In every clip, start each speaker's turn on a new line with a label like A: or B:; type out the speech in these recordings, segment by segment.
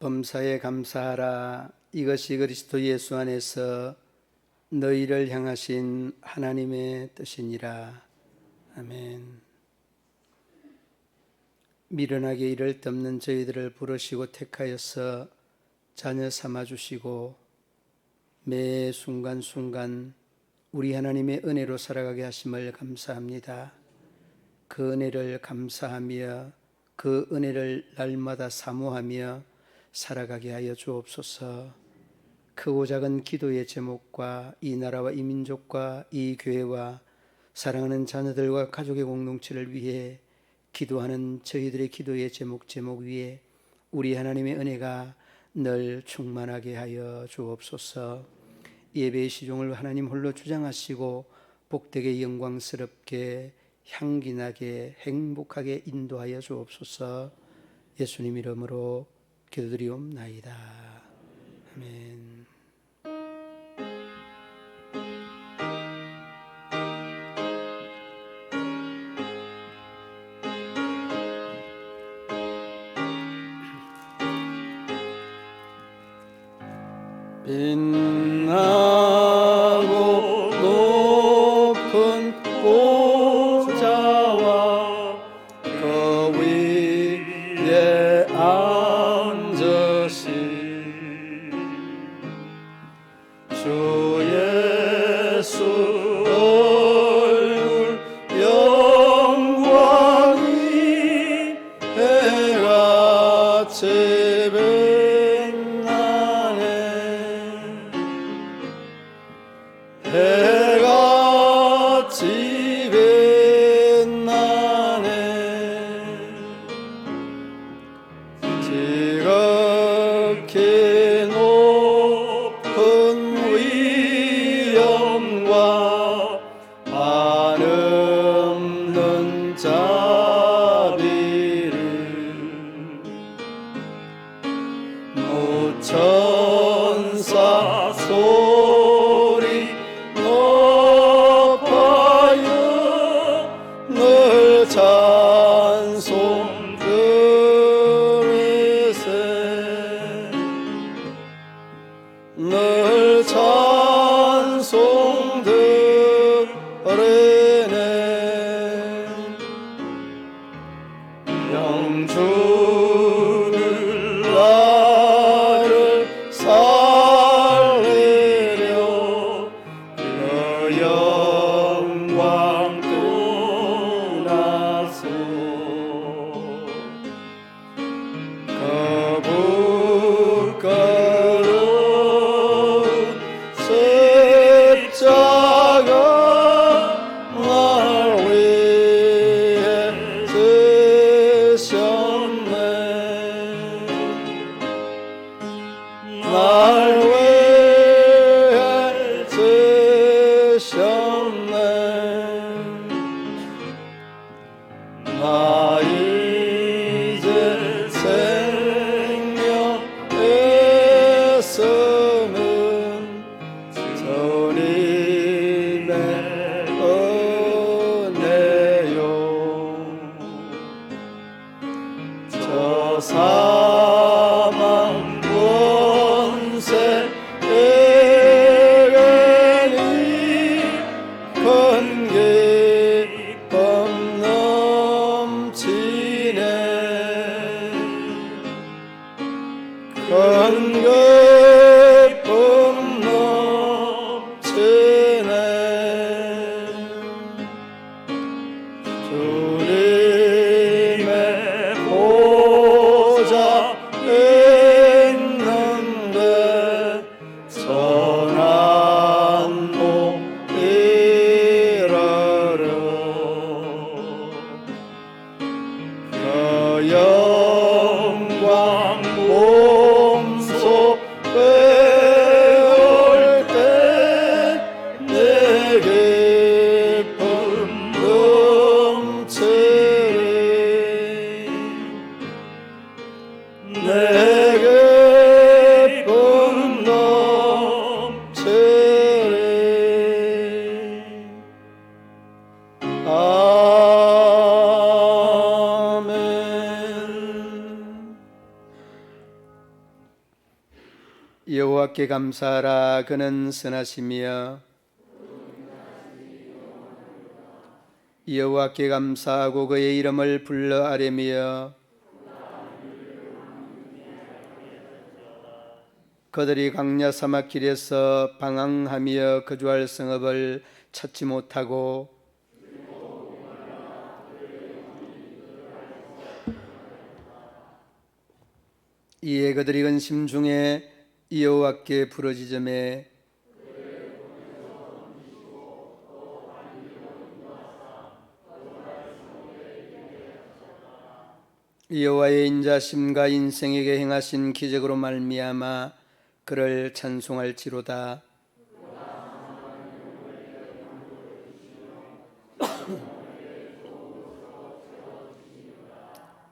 A: 범사에 감사하라. 이것이 그리스도 예수 안에서 너희를 향하신 하나님의 뜻이니라. 아멘. 미련하게 이를 덮는 저희들을 부르시고 택하여서 자녀 삼아주시고 매 순간순간 우리 하나님의 은혜로 살아가게 하심을 감사합니다. 그 은혜를 감사하며 그 은혜를 날마다 사모하며 살아가게 하여 주옵소서. 크고 작은 기도의 제목과 이 나라와 이 민족과 이 교회와 사랑하는 자녀들과 가족의 공동체를 위해 기도하는 저희들의 기도의 제목 위에 우리 하나님의 은혜가 늘 충만하게 하여 주옵소서. 예배의 시종을 하나님 홀로 주장하시고 복되게 영광스럽게 향기나게 행복하게 인도하여 주옵소서. 예수님 이름으로 기도드리옵나이다. 아멘. 빛나고 높은 보좌와 그 위에 앉으신 주 예수 얼굴 영광이 해같이 해같이 빛나네. 지극히 높은 위엄과 한없는 자비를 무천사 소리 늘 찬송 드리세. 늘 찬송 드리네. 영주를 나를 살리려 그 영광 떠나서 거룩한 십자가 날 위해 지셨네. 날 위해 지셨네. 나 이제 생명 있음은 주님의 은혜요. 저 사망 권세 에게니 큰 기쁨 넘치네. 큰 기쁨 넘치네. 주님의 보좌 있는데 선한 복 이르러 그 영광 몸소 배울 때 내 기쁨 넘치리. 내 기쁨 넘치리. 아멘.
B: 여호와께 감사하라. 그는 선하시며 여호와께 감사하고 그의 이름을 불러 아뢰며 그들이 광야 사막길에서 방황하며 거주할 성읍을 찾지 못하고 이에 그들이 근심 중에 여호와께 부르짖으매 여호와의 인자심과 인생에게 행하신 기적으로 말미암아 그를 찬송할지로다.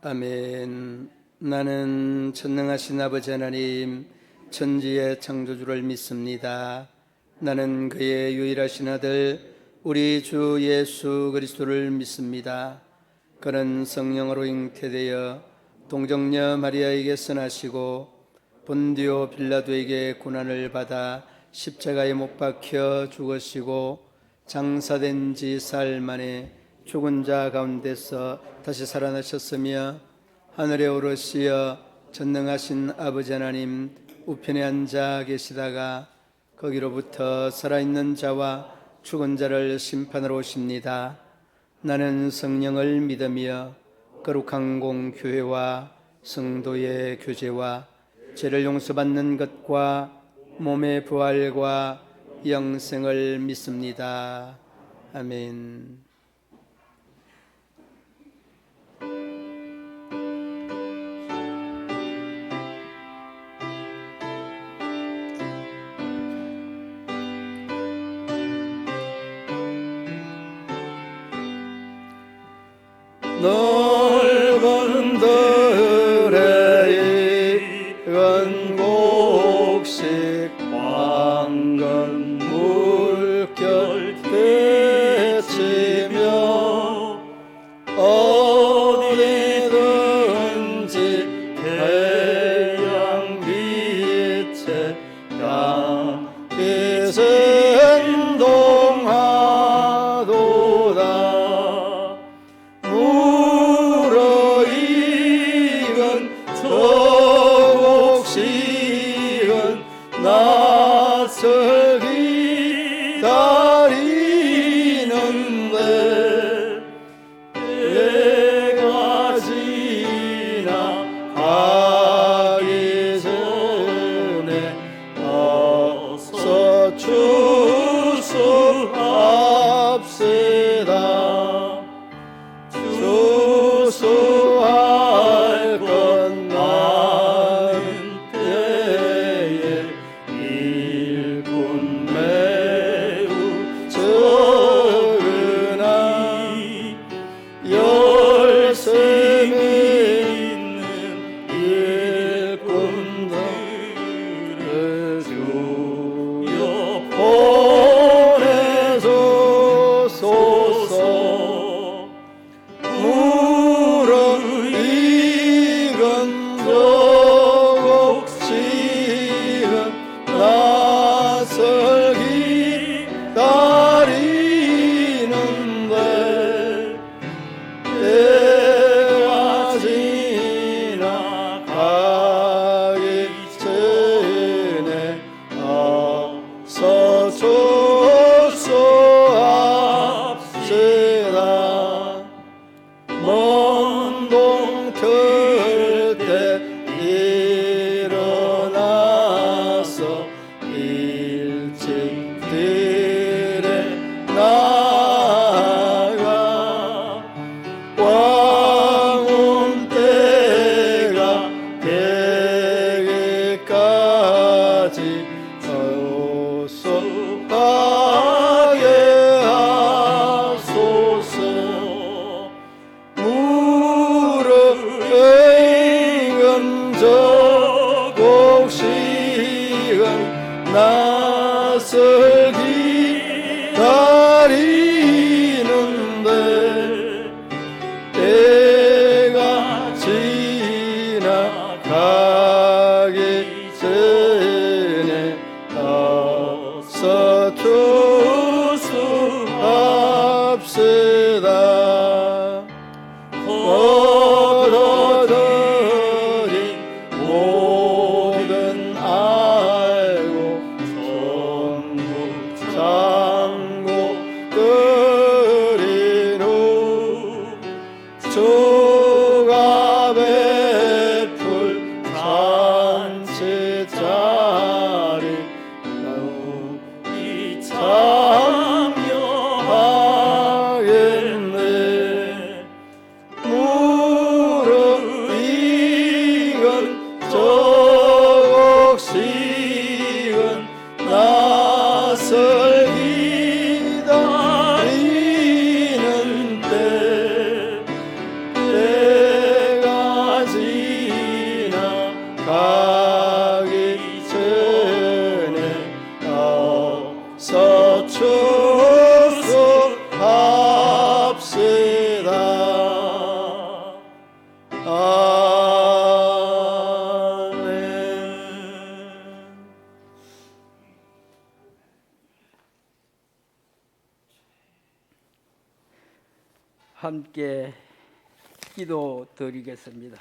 B: 아멘. 나는 전능하신 아버지 하나님 천지의 창조주를 믿습니다. 나는 그의 유일하신 아들 우리 주 예수 그리스도를 믿습니다. 그는 성령으로 잉태되어 동정녀 마리아에게서 나시고 본디오 빌라도에게 고난을 받아 십자가에 못 박혀 죽으시고 장사된 지 사흘 만에 죽은 자 가운데서 다시 살아나셨으며 하늘에 오르시어 전능하신 아버지 하나님 우편에 앉아 계시다가 거기로부터 살아있는 자와 죽은 자를 심판하러 오십니다. 나는 성령을 믿으며 거룩한 공교회와 성도의 교제와 죄를 용서받는 것과 몸의 부활과 영생을 믿습니다. 아멘. 넓은 들에 익은 곡식 황금 물결 떼치며 어디든지 태양 빛에 향기 생동하도다. 낯설기 다리는데 때가 지나 가기 전에 어서 추수합시다. 추수할 것 많은 때에 일꾼 매우 적으나 열심히 있는 일꾼들을 주여 보내소서. 물어 익은 곡식은 낯설기 다리는데 때가 지나가기 전에 어서 추수합시다. 합시다. 거둬들인 모든 알고 전국 장곡들인 후 주가 베풀 잔치 자리
A: 이
B: 참여하겠네. 무르익은 저곡식은 낯을 기다리는 때가 지나 가기 전에 어서 축소합시다. 아멘.
C: 함께 기도 드리겠습니다.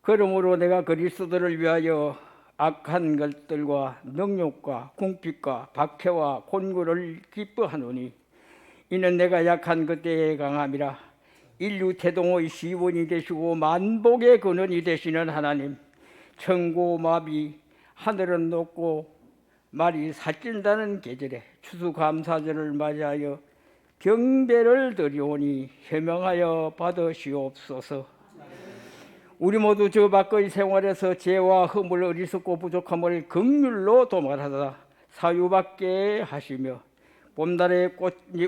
C: 그러므로 내가 그리스도를 위하여 악한 것들과 능욕과 궁핍과 박해와 곤고를 기뻐하노니 이는 내가 약한 그때에 강함이라. 인류 태동의 시원이 되시고 만복의 근원이 되시는 하나님, 천고마비 하늘은 높고 말이 살찐다는 계절에 추수감사절을 맞이하여 경배를 드리오니 해명하여 받으시옵소서. 우리 모두 저 밖의 생활에서 죄와 허물, 어리석고 부족함을 긍휼로 도말하다 사유받게 하시며 봄날의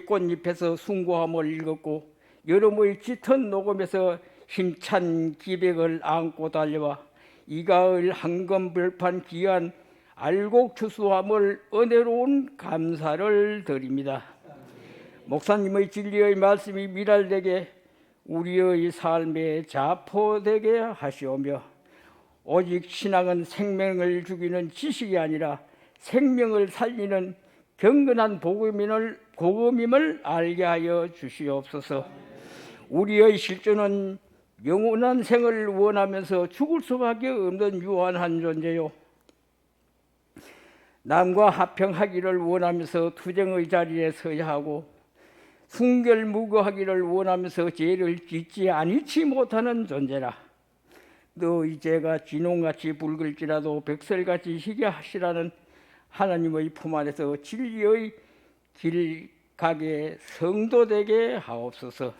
C: 꽃잎에서 숭고함을 읽었고 여름의 짙은 녹음에서 힘찬 기백을 안고 달려와 이가을 황금벌판 귀한 알곡 추수함을 은혜로운 감사를 드립니다. 목사님의 진리의 말씀이 미랄되게 우리의 삶에 자포되게 하시오며 오직 신앙은 생명을 죽이는 지식이 아니라 생명을 살리는 경건한 복음임을 알게 하여 주시옵소서. 우리의 실존은 영원한 생을 원하면서 죽을 수밖에 없는 유한한 존재요, 남과 합평하기를 원하면서 투쟁의 자리에 서야 하고 순결무구하기를 원하면서 죄를 짓지 아니치 못하는 존재라. 너희 죄가 진홍같이 붉을지라도 백설같이 희게 하시라는 하나님의 품 안에서 진리의 길 가게 성도되게 하옵소서.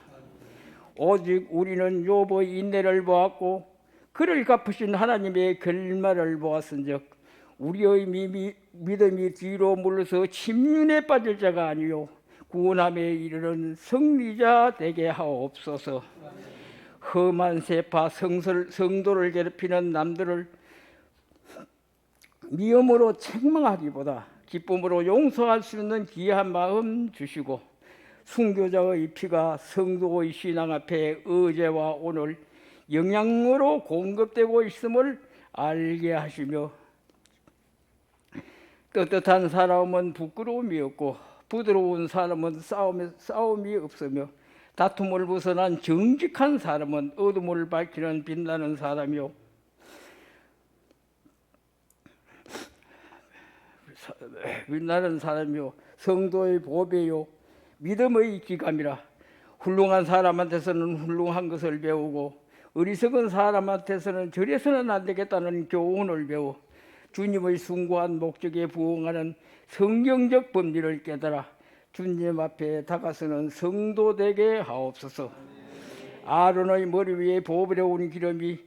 C: 오직 우리는 욥의 인내를 보았고 그를 갚으신 하나님의 결말을 보았은즉 우리의 믿음이 뒤로 물러서 침륜에 빠질 자가 아니요 구원함에 이르는 승리자 되게 하옵소서. 험한 세파 성도를 괴롭히는 남들을 미움으로 책망하기보다 기쁨으로 용서할 수 있는 귀한 마음 주시고 순교자의 피가 성도의 신앙 앞에 어제와 오늘 영양으로 공급되고 있음을 알게 하시며 떳떳한 사람은 부끄러움이 없고 부드러운 사람은 싸움이 없으며 다툼을 벗어난 정직한 사람은 어둠을 밝히는 빛나는 사람이요 성도의 보배요 믿음의 기감이라. 훌륭한 사람한테서는 훌륭한 것을 배우고 어리석은 사람한테서는 저래서는 안 되겠다는 교훈을 배워 주님의 숭고한 목적에 부응하는 성경적 법리를 깨달아 주님 앞에 다가서는 성도 되게 하옵소서. 아론의 머리 위에 보배로운 기름이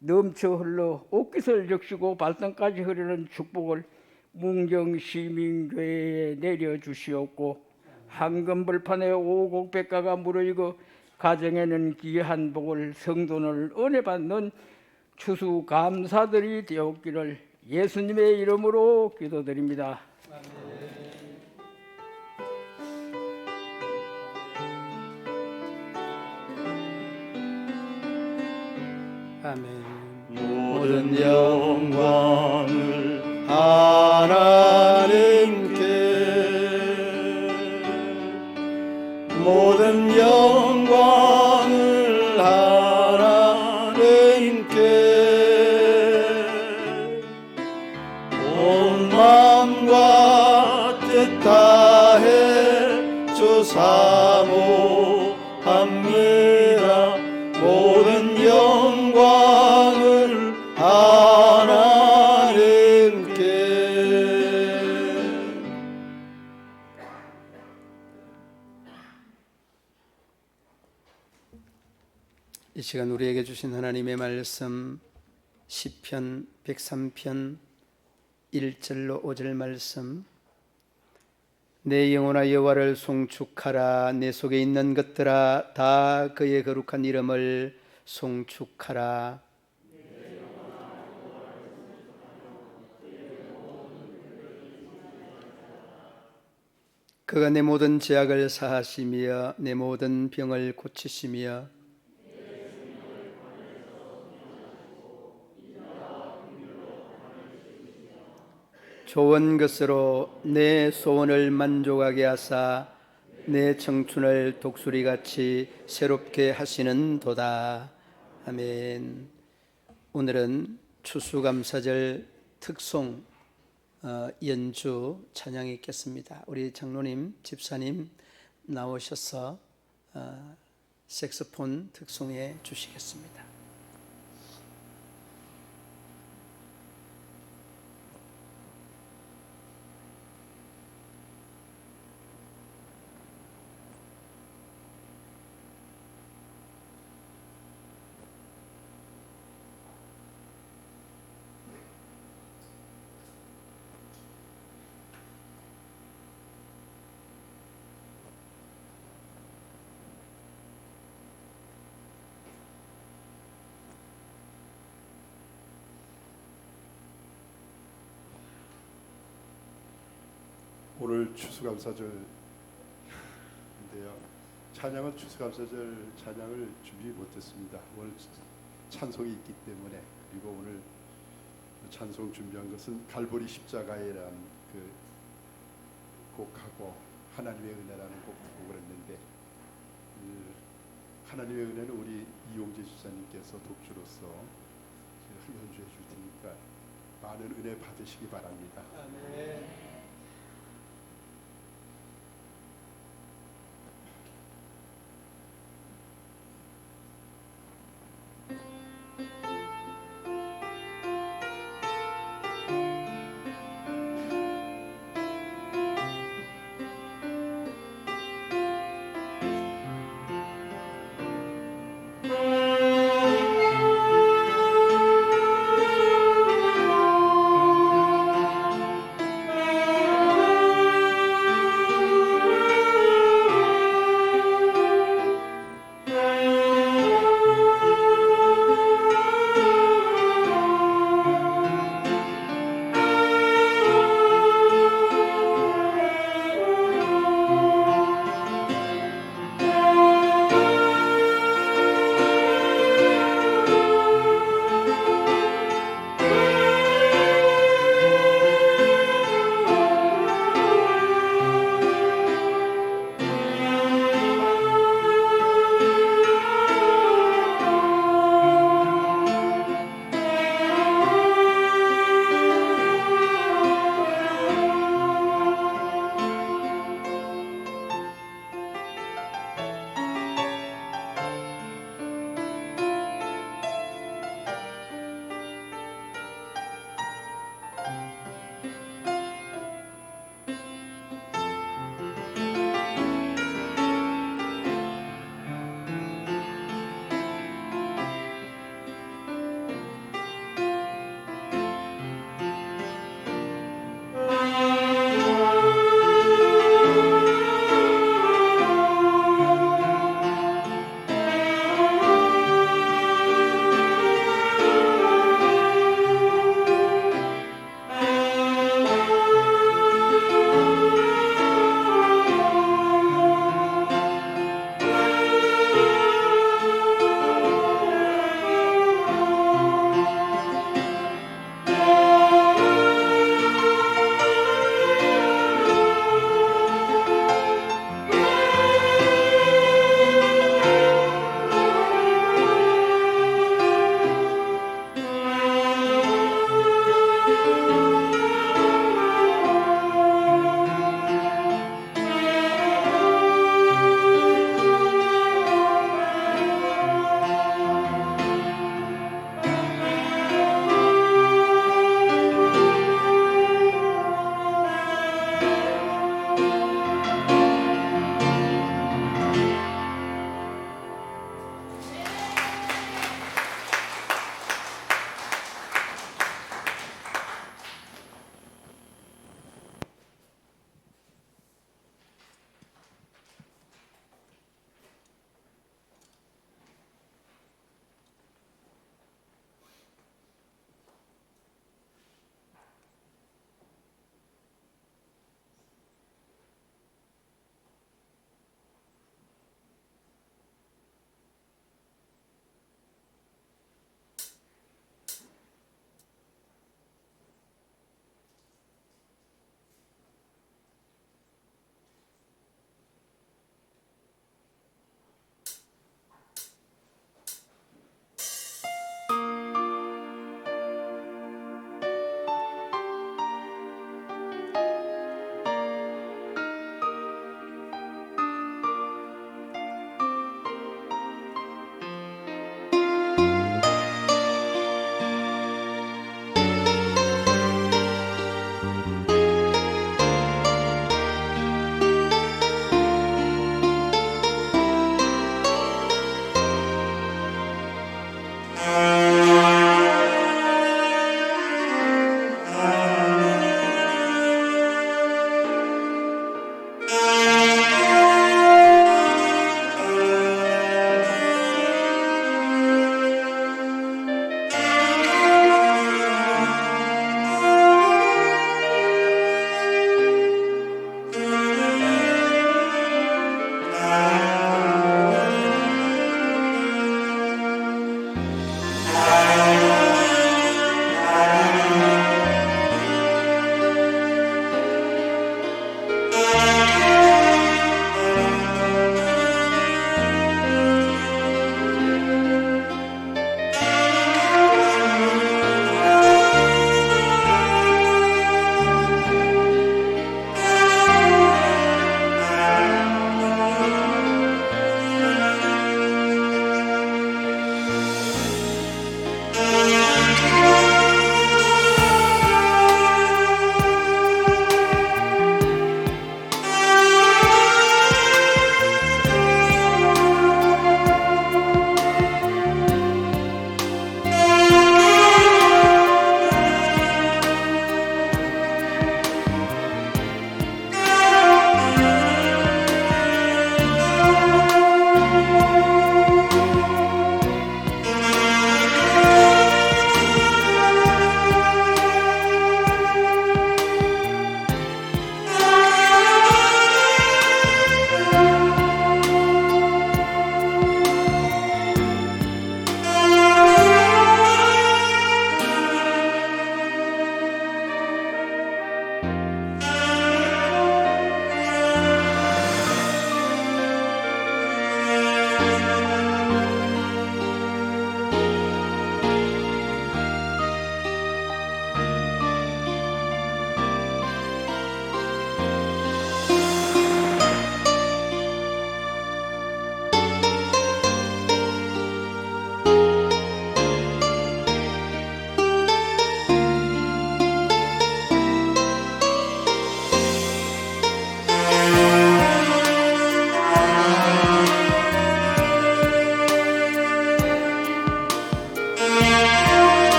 C: 넘쳐 흘러 옷깃을 적시고 발등까지 흐르는 축복을 문경시민교회에 내려주시옵고 황금벌판에 오곡백가가 무르익어 가정에는 귀한 복을 성도를 은혜받는 추수감사들이 되었기를 예수님의 이름으로 기도드립니다.
B: 아멘.
A: 모든 영광을
B: 하나님
A: 온 마음과 뜻 다해 주 사모합니다. 모든 영광을 하나님께.
B: 이 시간 우리에게 주신 하나님의 말씀 시편 103편 1절로 5절 말씀. 내 영혼아 여호와를 송축하라. 내 속에 있는 것들아 다 그의 거룩한 이름을 송축하라. 그가 내 모든 죄악을 사하시며 내 모든 병을 고치시며 좋은 것으로 내 소원을 만족하게 하사 내 청춘을 독수리같이 새롭게 하시는 도다. 아멘. 오늘은 추수감사절 특송 연주 찬양이 있겠습니다. 우리 장로님, 집사님 나오셔서 색소폰 특송해 주시겠습니다.
D: 오늘 추수감사절인데요. 찬양은 추수감사절 찬양을 준비 못했습니다. 오늘 찬송이 있기 때문에. 그리고 오늘 찬송 준비한 것은 갈보리 십자가에라는 그 곡하고 하나님의 은혜라는 곡을 했는데, 하나님의 은혜는 우리 이용재 집사님께서 독주로서 연주해 줄 테니까 많은 은혜 받으시기 바랍니다.
B: 아멘.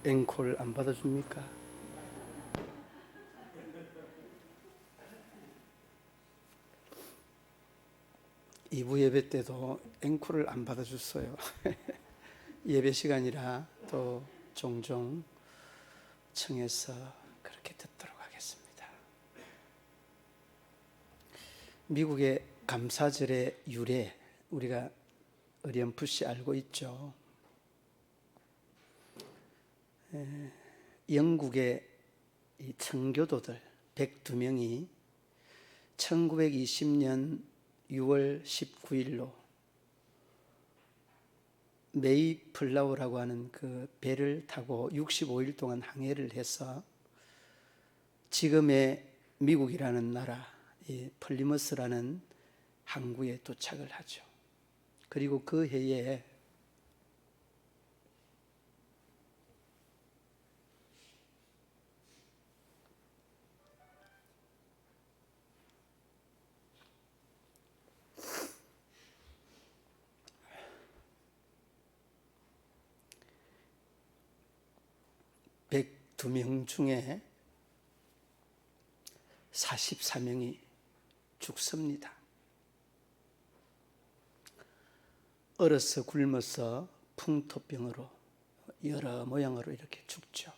B: 앵콜 안 받아줍니까? 이부 예배 때도 앵콜을 안 받아줬어요. 예배 시간이라 또 종종 청해서 그렇게 듣도록 하겠습니다. 미국의 감사절의 유래, 우리가 어렴풋이 알고 있죠. 영국의 이 청교도들 102명이 1920년 6월 19일로 메이플라워라고 하는 그 배를 타고 65일 동안 항해를 해서 지금의 미국이라는 나라, 이 플리머스라는 항구에 도착을 하죠. 그리고 그 해에 두 명 중에 44명이 죽습니다. 얼어서 굶어서 풍토병으로 여러 모양으로 이렇게 죽죠.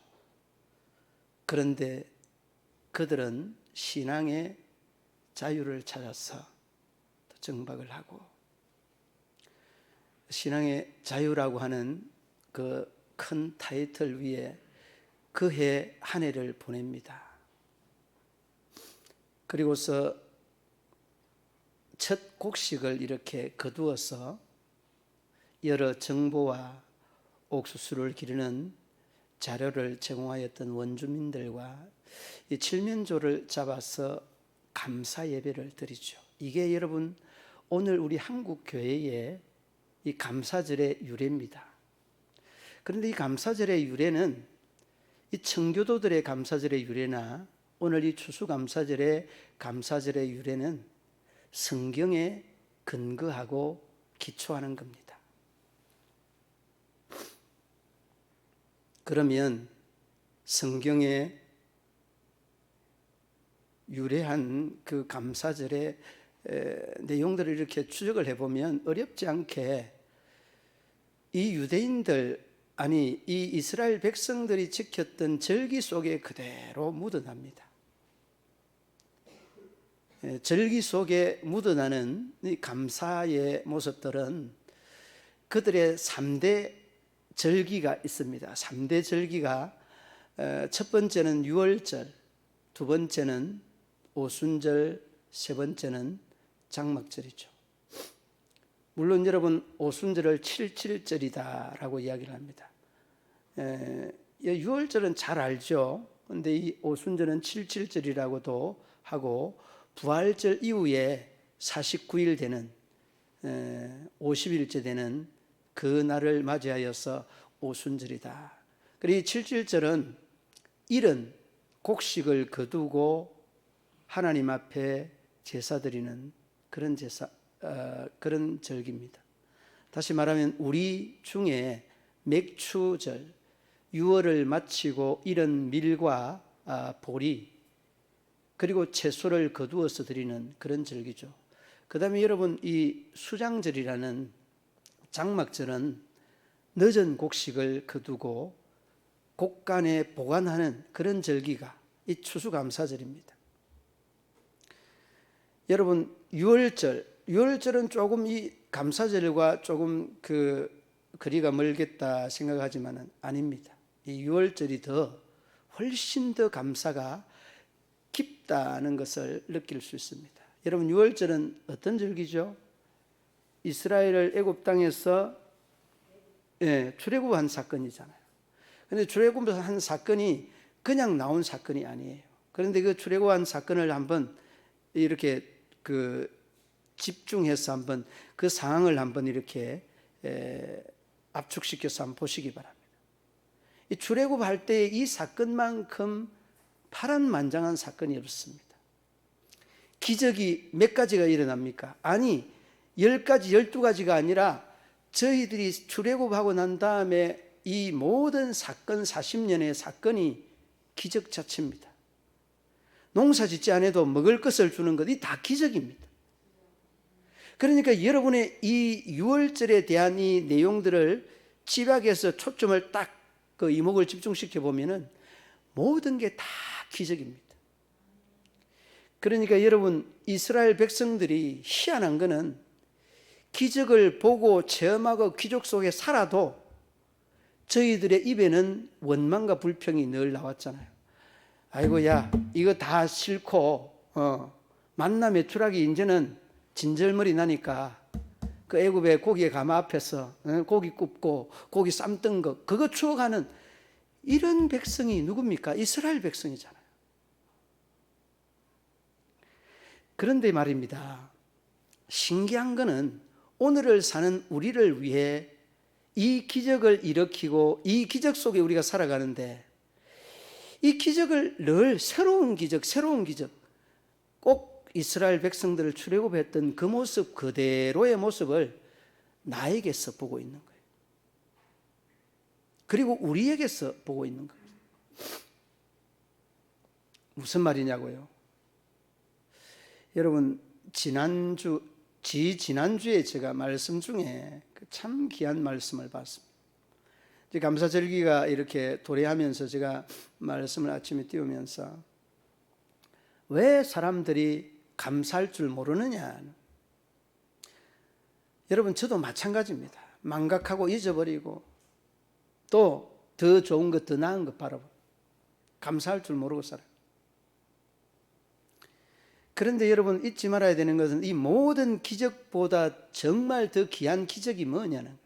B: 그런데 그들은 신앙의 자유를 찾아서 정박을 하고 신앙의 자유라고 하는 그 큰 타이틀 위에 그 해 한 해를 보냅니다. 그리고서 첫 곡식을 이렇게 거두어서 여러 정보와 옥수수를 기르는 자료를 제공하였던 원주민들과 이 칠면조를 잡아서 감사 예배를 드리죠. 이게 여러분 오늘 우리 한국 교회의 이 감사절의 유래입니다. 그런데 이 감사절의 유래는 이 청교도들의 감사절의 유래나 오늘 이 추수감사절의 감사절의 유래는 성경에 근거하고 기초하는 겁니다. 그러면 성경에 유래한 그 감사절의 내용들을 이렇게 추적을 해보면 어렵지 않게 이 유대인들 이 이스라엘 백성들이 지켰던 절기 속에 그대로 묻어납니다. 절기 속에 묻어나는 이 감사의 모습들은 그들의 3대 절기가 있습니다. 3대 절기가 첫 번째는 유월절, 두 번째는 오순절, 세 번째는 장막절이죠. 물론 여러분 오순절을 77절이다라고 이야기를 합니다. 6월절은 잘 알죠. 그런데 이 오순절은 77절이라고도 하고 부활절 이후에 49일 되는 50일째 되는 그 날을 맞이하여서 오순절이다. 그리고 이 77절은 일은 곡식을 거두고 하나님 앞에 제사 드리는 그런 그런 절기입니다. 다시 말하면 우리 중에 맥추절, 6월을 마치고 이른 밀과 보리 그리고 채소를 거두어서 드리는 그런 절기죠. 그 다음에 여러분 이 수장절이라는 장막절은 늦은 곡식을 거두고 곡간에 보관하는 그런 절기가 이 추수감사절입니다. 여러분 6월절은 조금 이 감사절과 조금 거리가 멀겠다 생각하지만은 아닙니다. 이 6월절이 훨씬 더 감사가 깊다는 것을 느낄 수 있습니다. 여러분 6월절은 어떤 절기죠? 이스라엘을 애굽 땅에서 출애굽한 사건이잖아요. 그런데 출애굽한 사건이 그냥 나온 사건이 아니에요. 그런데 그 출애굽한 사건을 한번 이렇게 집중해서 한번 그 상황을 한번 이렇게 압축시켜서 한번 보시기 바랍니다. 이 출애굽할 때 이 사건만큼 파란만장한 사건이 없습니다. 기적이 몇 가지가 일어납니까? 아니 10가지 12가지가 아니라 저희들이 출애굽하고 난 다음에 이 모든 사건 40년의 사건이 기적 자체입니다. 농사 짓지 않아도 먹을 것을 주는 것이 다 기적입니다. 그러니까 여러분의 이 6월절에 대한 이 내용들을 집약해서 초점을 딱 그 이목을 집중시켜 보면은 모든 게 다 기적입니다. 그러니까 여러분 이스라엘 백성들이 희한한 거는 기적을 보고 체험하고 기적 속에 살아도 저희들의 입에는 원망과 불평이 늘 나왔잖아요. 아이고 야 이거 다 싫고 만남의 추락이 이제는 진절머리 나니까 그 애굽의 고기의 가마 앞에서 고기 굽고 고기 삶던 거 그거 추억하는 이런 백성이 누굽니까? 이스라엘 백성이잖아요. 그런데 말입니다. 신기한 거는 오늘을 사는 우리를 위해 이 기적을 일으키고 이 기적 속에 우리가 살아가는데 이 기적을 늘 새로운 기적 꼭 이스라엘 백성들을 출애굽했던 그 모습 그대로의 모습을 나에게서 보고 있는 거예요. 그리고 우리에게서 보고 있는 거예요. 무슨 말이냐고요? 여러분 지난주에 제가 말씀 중에 참 귀한 말씀을 봤습니다. 감사절기가 이렇게 도래하면서 제가 말씀을 아침에 띄우면서 왜 사람들이 감사할 줄 모르느냐. 여러분 저도 마찬가지입니다. 망각하고 잊어버리고 또 더 좋은 것 더 나은 것 바라보고 감사할 줄 모르고 살아요. 그런데 여러분 잊지 말아야 되는 것은 이 모든 기적보다 정말 더 귀한 기적이 뭐냐는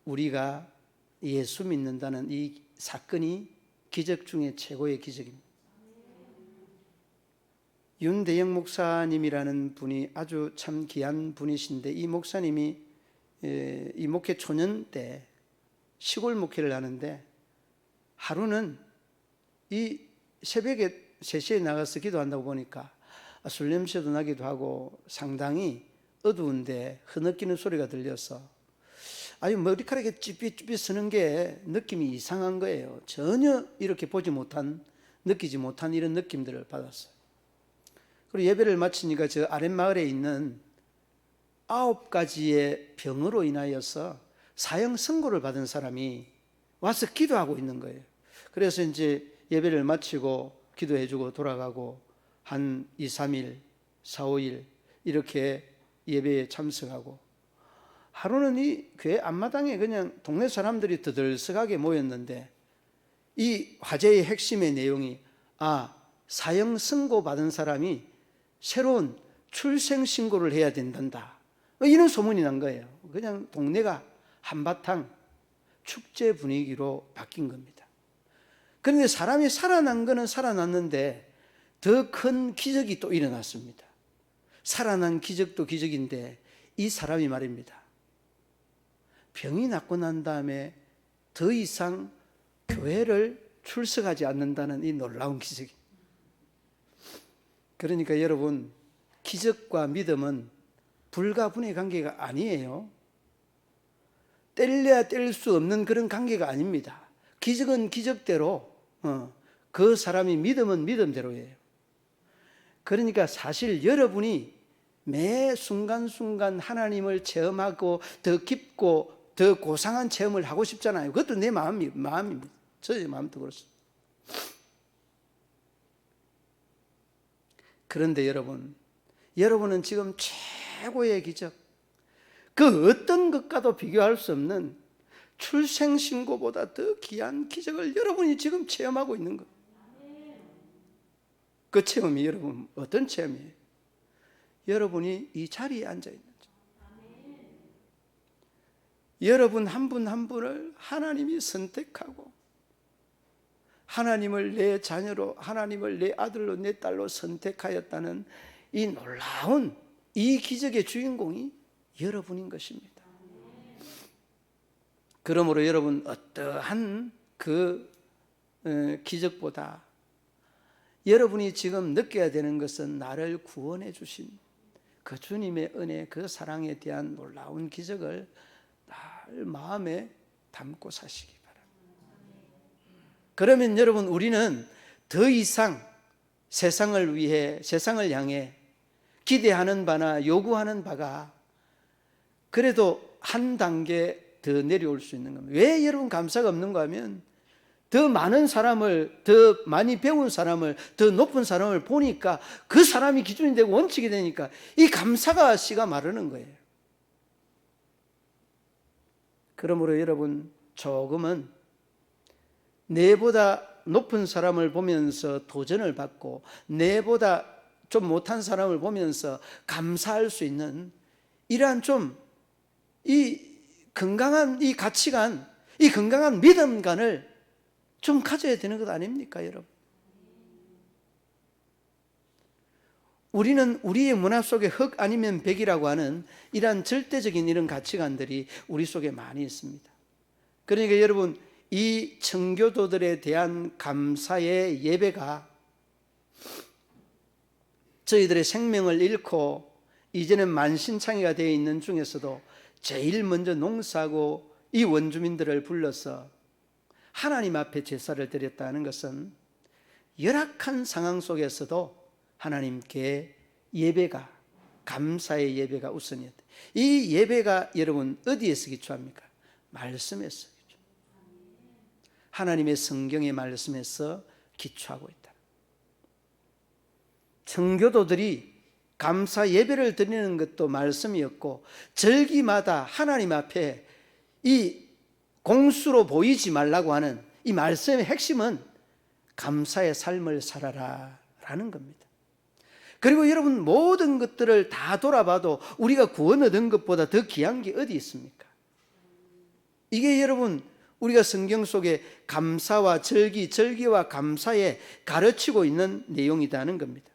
B: 우리가 예수 믿는다는 이 사건이 기적 중에 최고의 기적입니다. 윤대영 목사님이라는 분이 아주 참 귀한 분이신데 이 목사님이 이 목회 초년 때 시골 목회를 하는데 하루는 이 새벽에 3시에 나가서 기도한다고 보니까 술 냄새도 나기도 하고 상당히 어두운데 흐느끼는 소리가 들려서 아주 머리카락에 찌삐찌삐 서는 게 느낌이 이상한 거예요. 전혀 이렇게 느끼지 못한 이런 느낌들을 받았어요. 그리고 예배를 마치니까 저 아랫마을에 있는 9가지의 병으로 인하여서 사형 선고를 받은 사람이 와서 기도하고 있는 거예요. 그래서 이제 예배를 마치고 기도해주고 돌아가고 한 2, 3일, 4, 5일 이렇게 예배에 참석하고 하루는 이 교회 앞마당에 그냥 동네 사람들이 드들썩하게 모였는데 이 화제의 핵심의 내용이 사형 선고 받은 사람이 새로운 출생 신고를 해야 된단다. 이런 소문이 난 거예요. 그냥 동네가 한바탕 축제 분위기로 바뀐 겁니다. 그런데 사람이 살아난 거는 살아났는데 더 큰 기적이 또 일어났습니다. 살아난 기적도 기적인데 이 사람이 말입니다. 병이 낫고 난 다음에 더 이상 교회를 출석하지 않는다는 이 놀라운 기적이. 그러니까 여러분, 기적과 믿음은 불가분의 관계가 아니에요. 뗄래야 뗄 수 없는 그런 관계가 아닙니다. 기적은 기적대로, 그 사람이 믿음은 믿음대로예요. 그러니까 사실 여러분이 매 순간순간 하나님을 체험하고 더 깊고 더 고상한 체험을 하고 싶잖아요. 그것도 내 마음입니다. 저의 마음도 그렇습니다. 그런데 여러분은 지금 최고의 기적, 그 어떤 것과도 비교할 수 없는 출생신고보다 더 귀한 기적을 여러분이 지금 체험하고 있는 거예요. 그 체험이 여러분 어떤 체험이에요? 여러분이 이 자리에 앉아 있는 자. 여러분 한 분 한 분을 하나님이 선택하고 하나님을 내 자녀로, 하나님을 내 아들로, 내 딸로 선택하였다는 이 놀라운 이 기적의 주인공이 여러분인 것입니다. 그러므로 여러분 어떠한 그 기적보다 여러분이 지금 느껴야 되는 것은 나를 구원해 주신 그 주님의 은혜, 그 사랑에 대한 놀라운 기적을 늘 마음에 담고 사시기 바랍니다. 그러면 여러분, 우리는 더 이상 세상을 위해, 세상을 향해 기대하는 바나 요구하는 바가 그래도 한 단계 더 내려올 수 있는 겁니다. 왜 여러분 감사가 없는가 하면 더 많은 사람을, 더 많이 배운 사람을, 더 높은 사람을 보니까 그 사람이 기준이 되고 원칙이 되니까 이 감사가 씨가 마르는 거예요. 그러므로 여러분, 조금은 내보다 높은 사람을 보면서 도전을 받고 내보다 좀 못한 사람을 보면서 감사할 수 있는 이러한 좀 이 건강한 이 가치관, 이 건강한 믿음관을 좀 가져야 되는 것 아닙니까, 여러분? 우리는 우리의 문화 속에 흑 아니면 백이라고 하는 이러한 절대적인 이런 가치관들이 우리 속에 많이 있습니다. 그러니까 여러분, 이 청교도들에 대한 감사의 예배가 저희들의 생명을 잃고 이제는 만신창이가 되어 있는 중에서도 제일 먼저 농사하고 이 원주민들을 불러서 하나님 앞에 제사를 드렸다는 것은 열악한 상황 속에서도 하나님께 예배가, 감사의 예배가 우선이었다. 이 예배가 여러분 어디에서 기초합니까? 말씀에서 기초. 하나님의 성경의 말씀에서 기초하고 있다. 청교도들이 감사 예배를 드리는 것도 말씀이었고, 절기마다 하나님 앞에 이 공수로 보이지 말라고 하는 이 말씀의 핵심은 감사의 삶을 살아라 라는 겁니다. 그리고 여러분, 모든 것들을 다 돌아봐도 우리가 구원 얻은 것보다 더 귀한 게 어디 있습니까? 이게 여러분, 우리가 성경 속에 감사와 절기와 감사에 가르치고 있는 내용이라는 겁니다.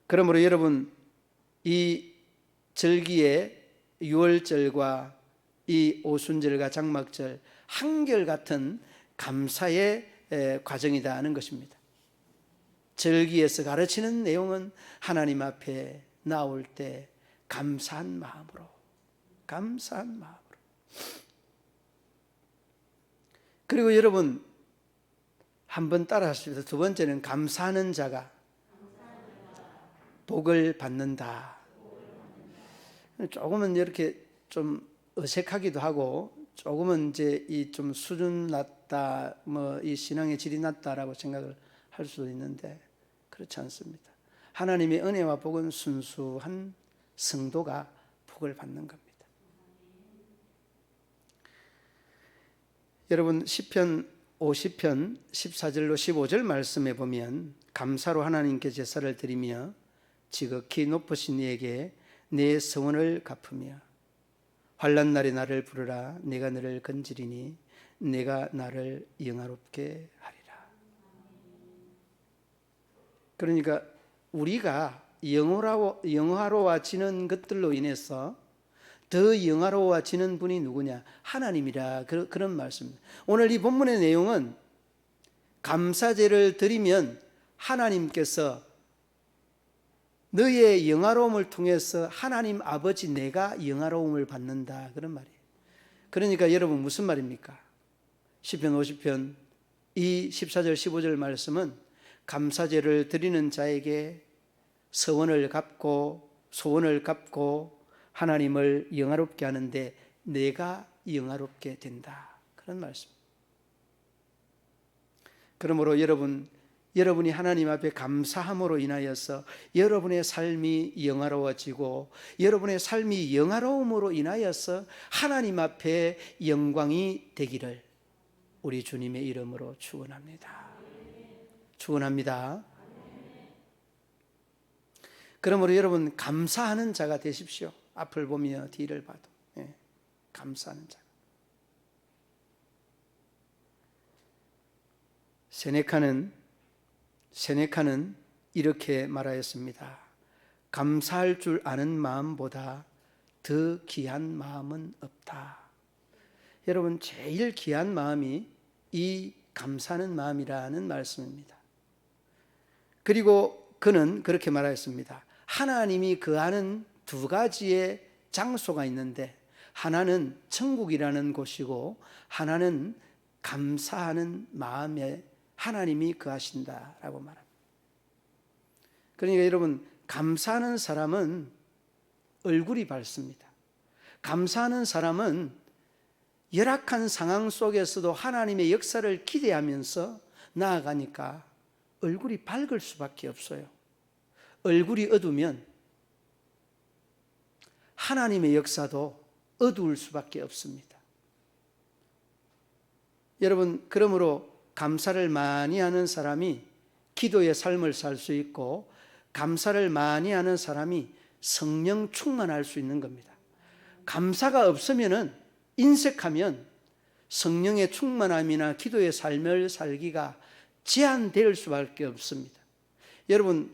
B: 그러므로 여러분, 이 절기의 유월절과 이 오순절과 장막절 한결같은 감사의 과정이다 하는 것입니다. 절기에서 가르치는 내용은 하나님 앞에 나올 때 감사한 마음으로. 그리고 여러분, 한번 따라 하십시다. 두 번째는 감사하는 자가 복을 받는다. 조금은 이렇게 좀 어색하기도 하고, 조금은 이제 이 좀 수준 낮다, 이 신앙의 질이 낮다라고 생각을 할 수도 있는데 그렇지 않습니다. 하나님의 은혜와 복은 순수한 성도가 복을 받는 겁니다. 여러분, 시편 50편 14절로 15절 말씀에 보면 감사로 하나님께 제사를 드리며 지극히 높으신 이에게 내 서원을 갚으며 환난 날에 나를 부르라. 내가 너를 건지리니 내가 나를 영화롭게 하리라. 그러니까 우리가 영화로워지는 것들로 인해서 더 영화로워지는 분이 누구냐? 하나님이라. 그런 말씀입니다. 오늘 이 본문의 내용은 감사제를 드리면 하나님께서 너의 영화로움을 통해서 하나님 아버지 내가 영화로움을 받는다, 그런 말이에요. 그러니까 여러분 무슨 말입니까? 시편 50편 이 14절 15절 말씀은 감사제를 드리는 자에게 서원을 갚고 소원을 갚고 하나님을 영화롭게 하는데 내가 영화롭게 된다, 그런 말씀. 그러므로 여러분이 하나님 앞에 감사함으로 인하여서 여러분의 삶이 영화로워지고 여러분의 삶이 영화로움으로 인하여서 하나님 앞에 영광이 되기를 우리 주님의 이름으로 축원합니다. 축원합니다. 그러므로 여러분 감사하는 자가 되십시오. 앞을 보며 뒤를 봐도 감사하는 자. 세네카는 이렇게 말하였습니다. 감사할 줄 아는 마음보다 더 귀한 마음은 없다. 여러분 제일 귀한 마음이 이 감사하는 마음이라는 말씀입니다. 그리고 그는 그렇게 말하였습니다. 하나님이 거하는 두 가지의 장소가 있는데 하나는 천국이라는 곳이고 하나는 감사하는 마음에 하나님이 거하신다라고 말합니다. 그러니까 여러분 감사하는 사람은 얼굴이 밝습니다. 감사하는 사람은 열악한 상황 속에서도 하나님의 역사를 기대하면서 나아가니까 얼굴이 밝을 수밖에 없어요. 얼굴이 어두우면 하나님의 역사도 어두울 수밖에 없습니다. 여러분 그러므로 감사를 많이 하는 사람이 기도의 삶을 살 수 있고 감사를 많이 하는 사람이 성령 충만할 수 있는 겁니다. 감사가 없으면은 인색하면 성령의 충만함이나 기도의 삶을 살기가 제한될 수밖에 없습니다. 여러분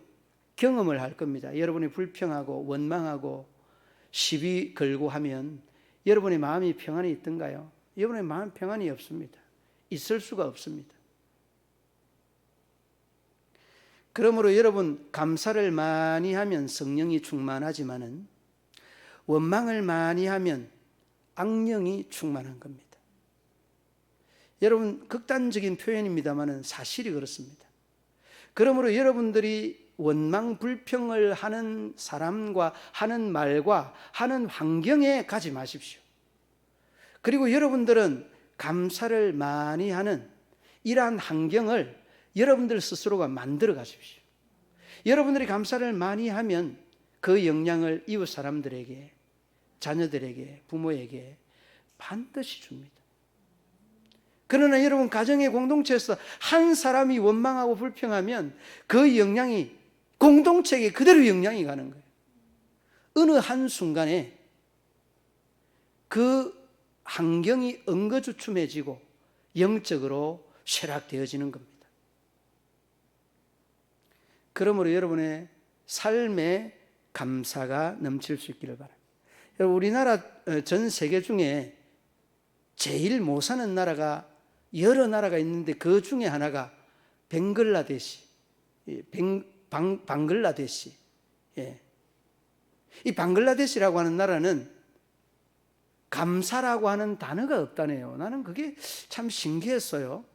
B: 경험을 할 겁니다. 여러분이 불평하고 원망하고 시비 걸고 하면 여러분의 마음이 평안이 있던가요? 여러분의 마음 평안이 없습니다. 있을 수가 없습니다. 그러므로 여러분 감사를 많이 하면 성령이 충만하지만은 원망을 많이 하면 악령이 충만한 겁니다. 여러분 극단적인 표현입니다만은 사실이 그렇습니다. 그러므로 여러분들이 원망 불평을 하는 사람과 하는 말과 하는 환경에 가지 마십시오. 그리고 여러분들은 감사를 많이 하는 이러한 환경을 여러분들 스스로가 만들어 가십시오. 여러분들이 감사를 많이 하면 그 영향을 이웃 사람들에게, 자녀들에게, 부모에게 반드시 줍니다. 그러나 여러분 가정의 공동체에서 한 사람이 원망하고 불평하면 그 영향이 공동체에게 그대로 영향이 가는 거예요. 어느 한순간에 그 환경이 엉거주춤해지고 영적으로 쇠락되어지는 겁니다. 그러므로 여러분의 삶에 감사가 넘칠 수 있기를 바랍니다. 우리나라 전 세계 중에 제일 못 사는 나라가 여러 나라가 있는데 그 중에 하나가 벵글라데시, 방글라데시. 이 방글라데시라고 하는 나라는 감사라고 하는 단어가 없다네요. 나는 그게 참 신기했어요.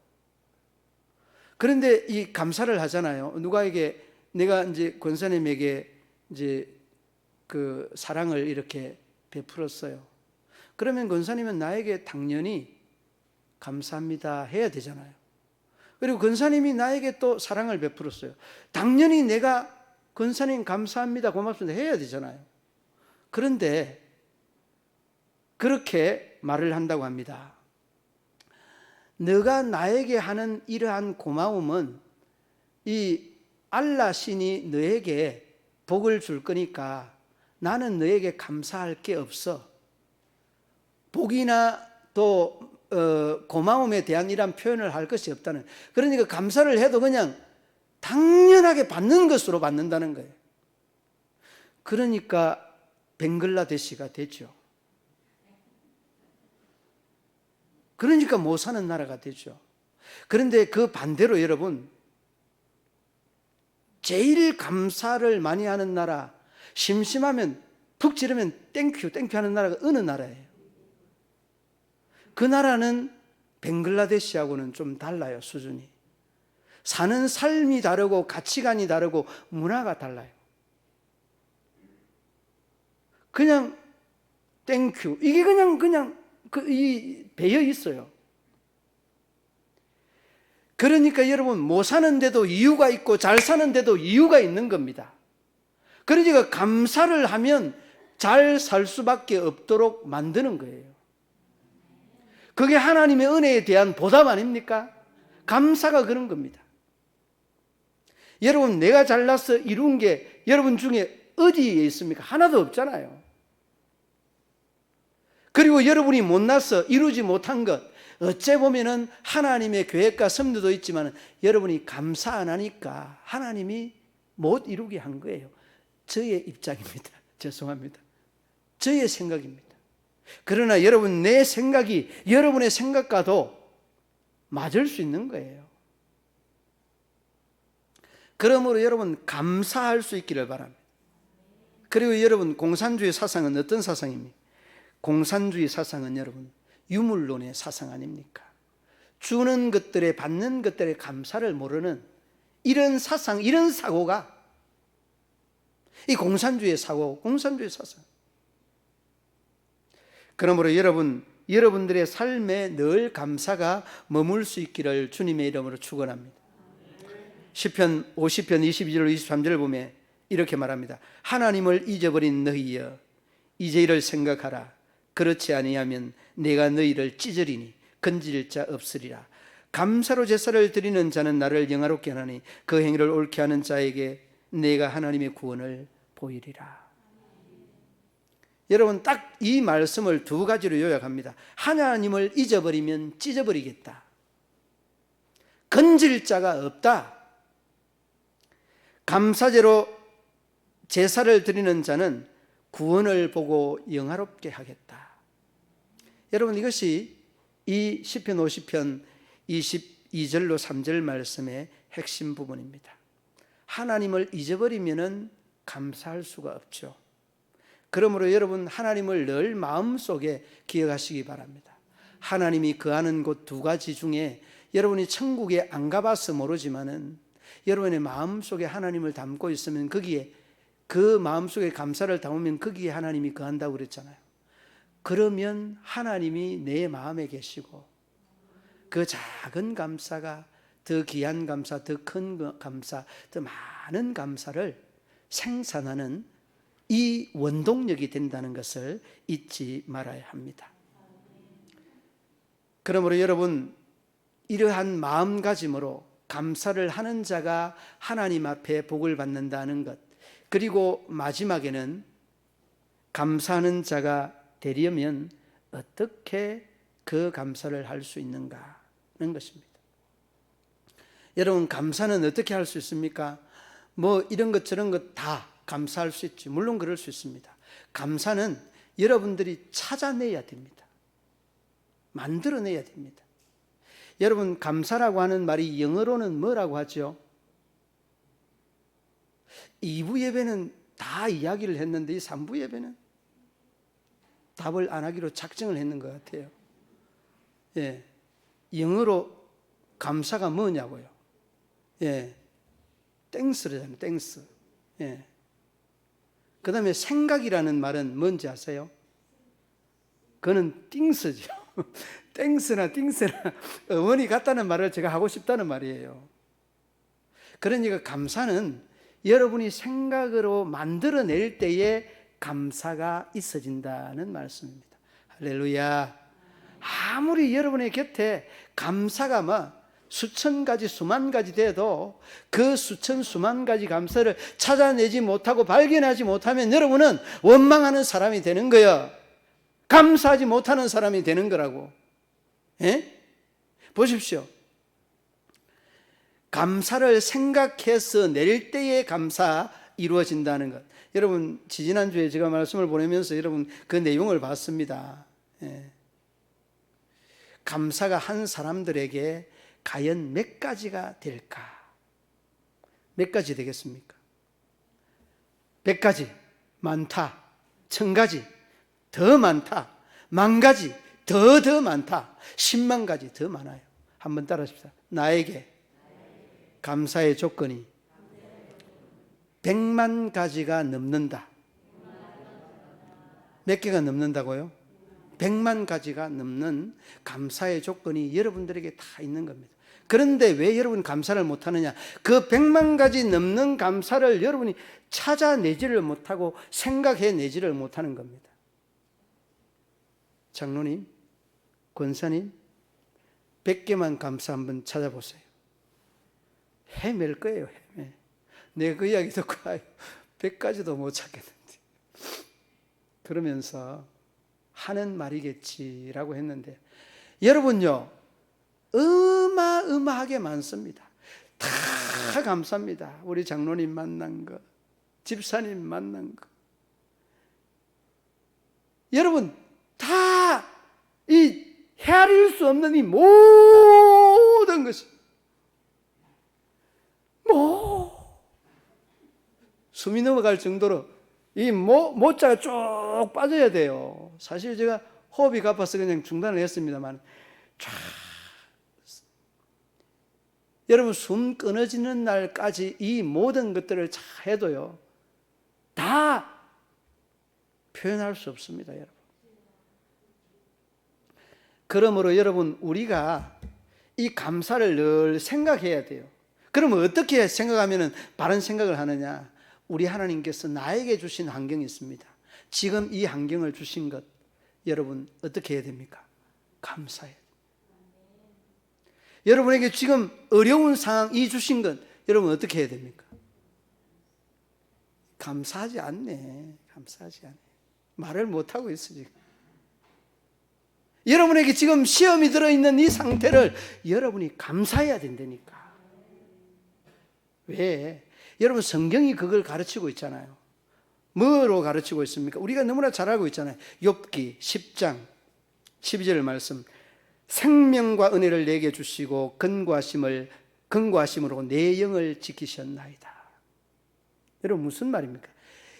B: 그런데 이 감사를 하잖아요. 누가에게 내가 이제 권사님에게 이제 그 사랑을 이렇게 베풀었어요. 그러면 권사님은 나에게 당연히 감사합니다 해야 되잖아요. 그리고 권사님이 나에게 또 사랑을 베풀었어요. 당연히 내가 권사님 감사합니다 고맙습니다 해야 되잖아요. 그런데 그렇게 말을 한다고 합니다. 너가 나에게 하는 이러한 고마움은 이 알라 신이 너에게 복을 줄 거니까 나는 너에게 감사할 게 없어. 복이나 또 고마움에 대한 이런 표현을 할 것이 없다는. 그러니까 감사를 해도 그냥 당연하게 받는 것으로 받는다는 거예요. 그러니까 벵글라데시가 되죠. 그러니까 못 사는 나라가 되죠. 그런데 그 반대로 여러분, 제일 감사를 많이 하는 나라, 심심하면 푹 지르면 땡큐 땡큐 하는 나라가 어느 나라예요? 그 나라는 벵글라데시하고는 좀 달라요. 수준이. 사는 삶이 다르고 가치관이 다르고 문화가 달라요. 그냥 땡큐, 이게 그냥 이 배어 있어요. 그러니까 여러분, 못 사는데도 이유가 있고 잘 사는데도 이유가 있는 겁니다. 그러니까 감사를 하면 잘 살 수밖에 없도록 만드는 거예요. 그게 하나님의 은혜에 대한 보답 아닙니까? 감사가 그런 겁니다. 여러분, 내가 잘나서 이룬 게 여러분 중에 어디에 있습니까? 하나도 없잖아요. 그리고 여러분이 못나서 이루지 못한 것, 어째 보면은 하나님의 계획과 섭리도 있지만 여러분이 감사 안 하니까 하나님이 못 이루게 한 거예요. 저의 입장입니다. 죄송합니다. 저의 생각입니다. 그러나 여러분, 내 생각이 여러분의 생각과도 맞을 수 있는 거예요. 그러므로 여러분, 감사할 수 있기를 바랍니다. 그리고 여러분, 공산주의 사상은 어떤 사상입니까? 공산주의 사상은 여러분, 유물론의 사상 아닙니까? 주는 것들에 받는 것들에 감사를 모르는 이런 사상, 이런 사고가 이 공산주의 사고, 공산주의 사상. 그러므로 여러분들의 삶에 늘 감사가 머물 수 있기를 주님의 이름으로 축원합니다. 시편 50편 22절 23절을 보면 이렇게 말합니다. 하나님을 잊어버린 너희여, 이제 이를 생각하라. 그렇지 아니하면 내가 너희를 찢으리니 건질 자 없으리라. 감사로 제사를 드리는 자는 나를 영화롭게 하나니 그 행위를 옳게 하는 자에게 내가 하나님의 구원을 보이리라. 여러분, 딱 이 말씀을 두 가지로 요약합니다. 하나님을 잊어버리면 찢어버리겠다. 건질 자가 없다. 감사제로 제사를 드리는 자는 구원을 보고 영화롭게 하겠다. 여러분, 이것이 이 시편 50편 22절로 3절 말씀의 핵심 부분입니다. 하나님을 잊어버리면 감사할 수가 없죠. 그러므로 여러분, 하나님을 늘 마음속에 기억하시기 바랍니다. 하나님이 거하는 곳 두 가지 중에 여러분이 천국에 안 가봐서 모르지만은 여러분의 마음속에 하나님을 담고 있으면 거기에, 그 마음속에 감사를 담으면 거기에 하나님이 거한다고 그랬잖아요. 그러면 하나님이 내 마음에 계시고 그 작은 감사가 더 귀한 감사, 더 큰 감사, 더 많은 감사를 생산하는 이 원동력이 된다는 것을 잊지 말아야 합니다. 그러므로 여러분, 이러한 마음가짐으로 감사를 하는 자가 하나님 앞에 복을 받는다는 것, 그리고 마지막에는 감사하는 자가 되려면 어떻게 그 감사를 할 수 있는가 하는 것입니다. 여러분, 감사는 어떻게 할 수 있습니까? 뭐 이런 것 저런 것 다 감사할 수 있지. 물론 그럴 수 있습니다. 감사는 여러분들이 찾아내야 됩니다. 만들어내야 됩니다. 여러분, 감사라고 하는 말이 영어로는 뭐라고 하죠? 2부 예배는 다 이야기를 했는데 이 3부 예배는 답을 안 하기로 작정을 했는 것 같아요. 예, 영어로 감사가 뭐냐고요? 예, 땡스잖아요. 땡스. 예. 그 다음에 생각이라는 말은 뭔지 아세요? 그거는 띵스죠. 땡스나 띵스나 어머니 같다는 말을 제가 하고 싶다는 말이에요. 그러니까 감사는 여러분이 생각으로 만들어낼 때에 감사가 있어진다는 말씀입니다. 할렐루야. 아무리 여러분의 곁에 감사가 수천 가지 수만 가지 돼도 그 수천 수만 가지 감사를 찾아내지 못하고 발견하지 못하면 여러분은 원망하는 사람이 되는 거예요. 감사하지 못하는 사람이 되는 거라고. 예? 보십시오. 감사를 생각해서 낼 때의 감사 이루어진다는 것. 여러분 지지난주에 제가 말씀을 보내면서 여러분 그 내용을 봤습니다. 예. 감사가 한 사람들에게 과연 몇 가지가 될까? 몇 가지 되겠습니까? 100가지 많다. 1000가지 더 많다. 10,000가지 더 많다. 10만 가지 더 많아요. 한번 따라하십시다. 나에게 감사의 조건이 100만 가지가 넘는다. 몇 개가 넘는다고요? 100만 가지가 넘는 감사의 조건이 여러분들에게 다 있는 겁니다. 그런데 왜 여러분 감사를 못하느냐? 그 100만 가지 넘는 감사를 여러분이 찾아내지를 못하고 생각해내지를 못하는 겁니다. 장로님, 권사님, 100개만 감사 한번 찾아보세요. 헤맬 거예요. 헤매. 내가 그 이야기 듣고 100가지도 못 찾겠는데 그러면서 하는 말이겠지라고 했는데 여러분요 어마어마하게 많습니다. 다 감사합니다. 우리 장로님 만난 거, 집사님 만난 거, 여러분 다 이 헤아릴 수 없는 이 모든 것이 숨이 넘어갈 정도로 이 모자가 쭉 빠져야 돼요. 사실 제가 호흡이 가빠서 그냥 중단을 했습니다만 여러분 숨 끊어지는 날까지 이 모든 것들을 다 해도요 다 표현할 수 없습니다. 여러분. 그러므로 여러분 우리가 이 감사를 늘 생각해야 돼요. 그러면 어떻게 생각하면 바른 생각을 하느냐? 우리 하나님께서 나에게 주신 환경이 있습니다. 지금 이 환경을 주신 것 여러분 어떻게 해야 됩니까? 감사해야 돼요. 여러분에게 지금 어려운 상황이 주신 것 여러분 어떻게 해야 됩니까? 감사하지 않네. 감사하지 않네. 말을 못하고 있어 지금. 여러분에게 지금 시험이 들어있는 이 상태를 여러분이 감사해야 된다니까. 왜? 여러분 성경이 그걸 가르치고 있잖아요. 뭐로 가르치고 있습니까? 우리가 너무나 잘 알고 있잖아요. 욥기 10장 12절 말씀. 생명과 은혜를 내게 주시고 근고하심으로 내 영을 지키셨나이다. 여러분 무슨 말입니까?